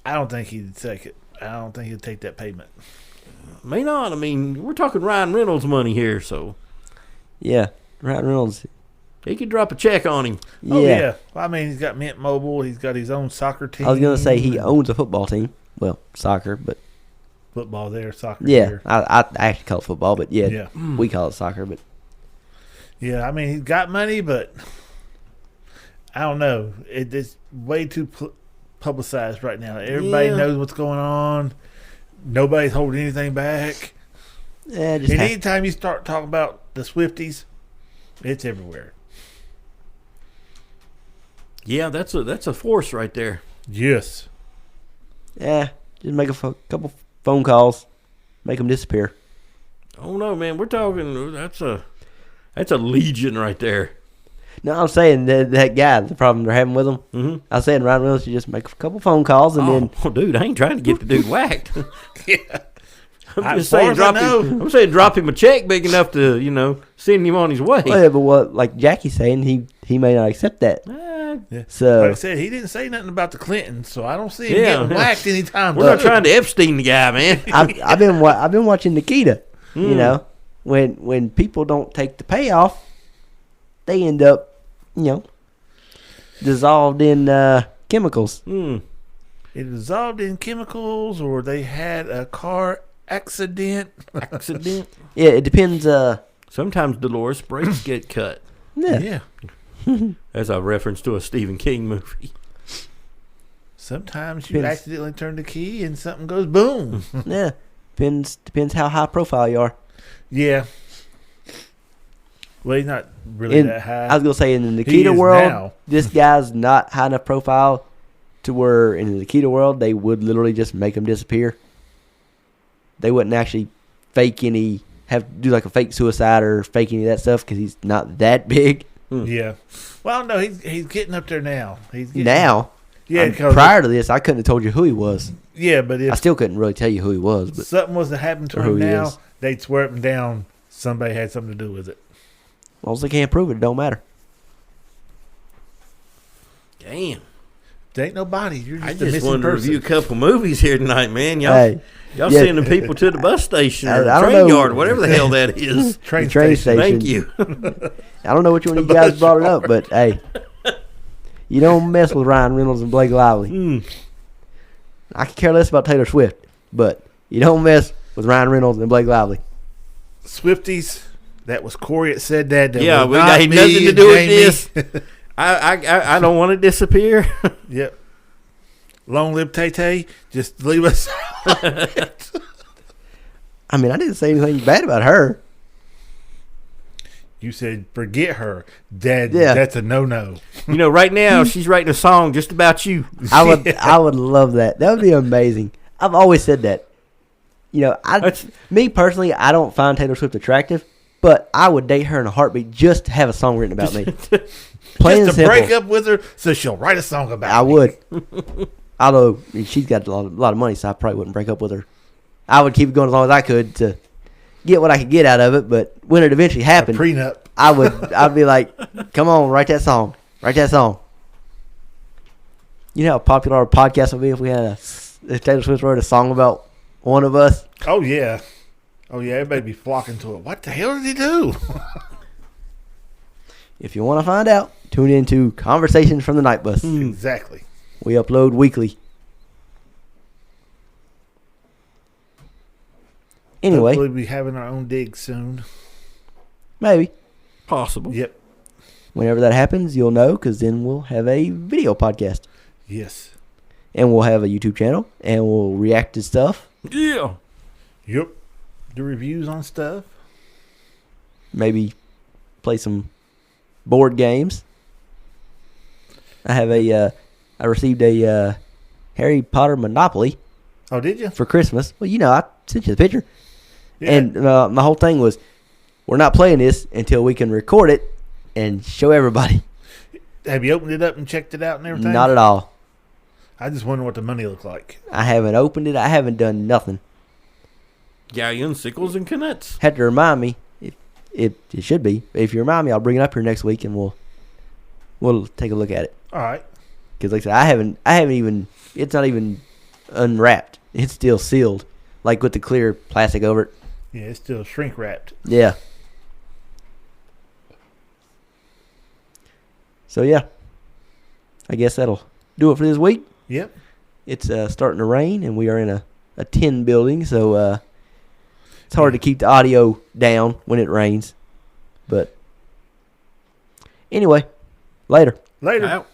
I don't think he'd take it. I don't think he'd take that payment. May not. I mean, we're talking Ryan Reynolds money here, so Yeah, Ryan Reynolds. he could drop a check on him. Oh yeah. Well, I mean, he's got Mint Mobile. He's got his own soccer team. I was gonna say he owns a football team. Well, soccer, but football there, soccer yeah, here. I actually call it football, but Yeah. we call it soccer. But Yeah, I mean, he's got money, but I don't know. It's way too publicized right now. Everybody knows what's going on. Nobody's holding anything back. yeah, And anytime you start talking about the Swifties, it's everywhere. Yeah, that's a force right there. Yes. just make a couple phone calls, make them disappear. Oh no, man, we're talking. That's a legion right there. No, I'm saying that guy, the problem they're having with him. Mm-hmm. I was saying Ryan Reynolds should just make a couple phone calls and then. Oh, dude, I ain't trying to get the dude whacked. Yeah. I'm just saying, drop him a check big enough to, send him on his way. Well, yeah, but what, like Jackie's saying, he may not accept that. Yeah. So like I said, he didn't say nothing about the Clintons, so I don't see him getting whacked anytime. We're not trying to Epstein the guy, man. I've been watching Nikita. You know, when people don't take the payoff, they end up, dissolved in chemicals. It dissolved in chemicals, or they had a car accident. Yeah, it depends. Sometimes Dolores brakes get cut. Yeah. As a reference to a Stephen King movie. Sometimes you accidentally turn the key and something goes boom. Yeah. Depends how high profile you are. Yeah. Well, he's not really that high. I was gonna say in the Nikita world, this guy's not high enough profile to where in the Nikita world they would literally just make him disappear. They wouldn't actually do like a fake suicide or fake any of that stuff because he's not that big. Yeah. Well, no, he's getting up there now. Now. Yeah. Prior to this, I couldn't have told you who he was. Yeah, but if I still couldn't really tell you who he was. But something was to happen to him now, they'd swear up and down somebody had something to do with it. As long as they can't prove it, it don't matter. Damn. There ain't nobody. You're just I a just missing wanted to person. review a couple movies here tonight, man. Y'all sending people to the bus station or the train yard, whatever the hell that is. Train station. Thank you. I don't know which one of you guys brought it up, but hey, you don't mess with Ryan Reynolds and Blake Lively. I could care less about Taylor Swift, but you don't mess with Ryan Reynolds and Blake Lively. Swifties, that was Corey that said that. Yeah, we got nothing to do with this. I don't want to disappear. Yep. Long live Tay-Tay. Just leave us. I mean, I didn't say anything bad about her. You said forget her. That's a no-no. Right now she's writing a song just about you. I would love that. That would be amazing. I've always said that. Me personally, I don't find Taylor Swift attractive, but I would date her in a heartbeat just to have a song written about me. Plain just to break up with her so she'll write a song about me. I would. Although she's got a lot of money, so I probably wouldn't break up with her. I would keep it going as long as I could to get what I could get out of it, but when it eventually happened, a prenup. I'd be like, come on, write that song. Write that song. You know how popular our podcast would be if Taylor Swift wrote a song about one of us? Oh, yeah. Everybody be flocking to it. What the hell did he do? If you want to find out, tune into Conversations from the Night Bus. Exactly. We upload weekly. Anyway. Hopefully we'll be having our own dig soon. Maybe. Possible. Yep. Whenever that happens, you'll know, because then we'll have a video podcast. Yes. And we'll have a YouTube channel, and we'll react to stuff. Yeah. Yep. Do reviews on stuff. Maybe play some board games. I received a Harry Potter Monopoly. Oh, did you? For Christmas. Well, I sent you the picture. Yeah. And my whole thing was, we're not playing this until we can record it and show everybody. Have you opened it up and checked it out and everything? Not at all. I just wonder what the money looked like. I haven't opened it. I haven't done nothing. Galleons, sickles, and canuts. Had to remind me. It should be. If you remind me, I'll bring it up here next week and we'll take a look at it. All right. Because like I said, I haven't even. It's not even unwrapped. It's still sealed, like with the clear plastic over it. Yeah, it's still shrink wrapped. Yeah. So yeah, I guess that'll do it for this week. Yep. It's starting to rain, and we are in a tin building, so it's hard to keep the audio down when it rains. But anyway, later. Out.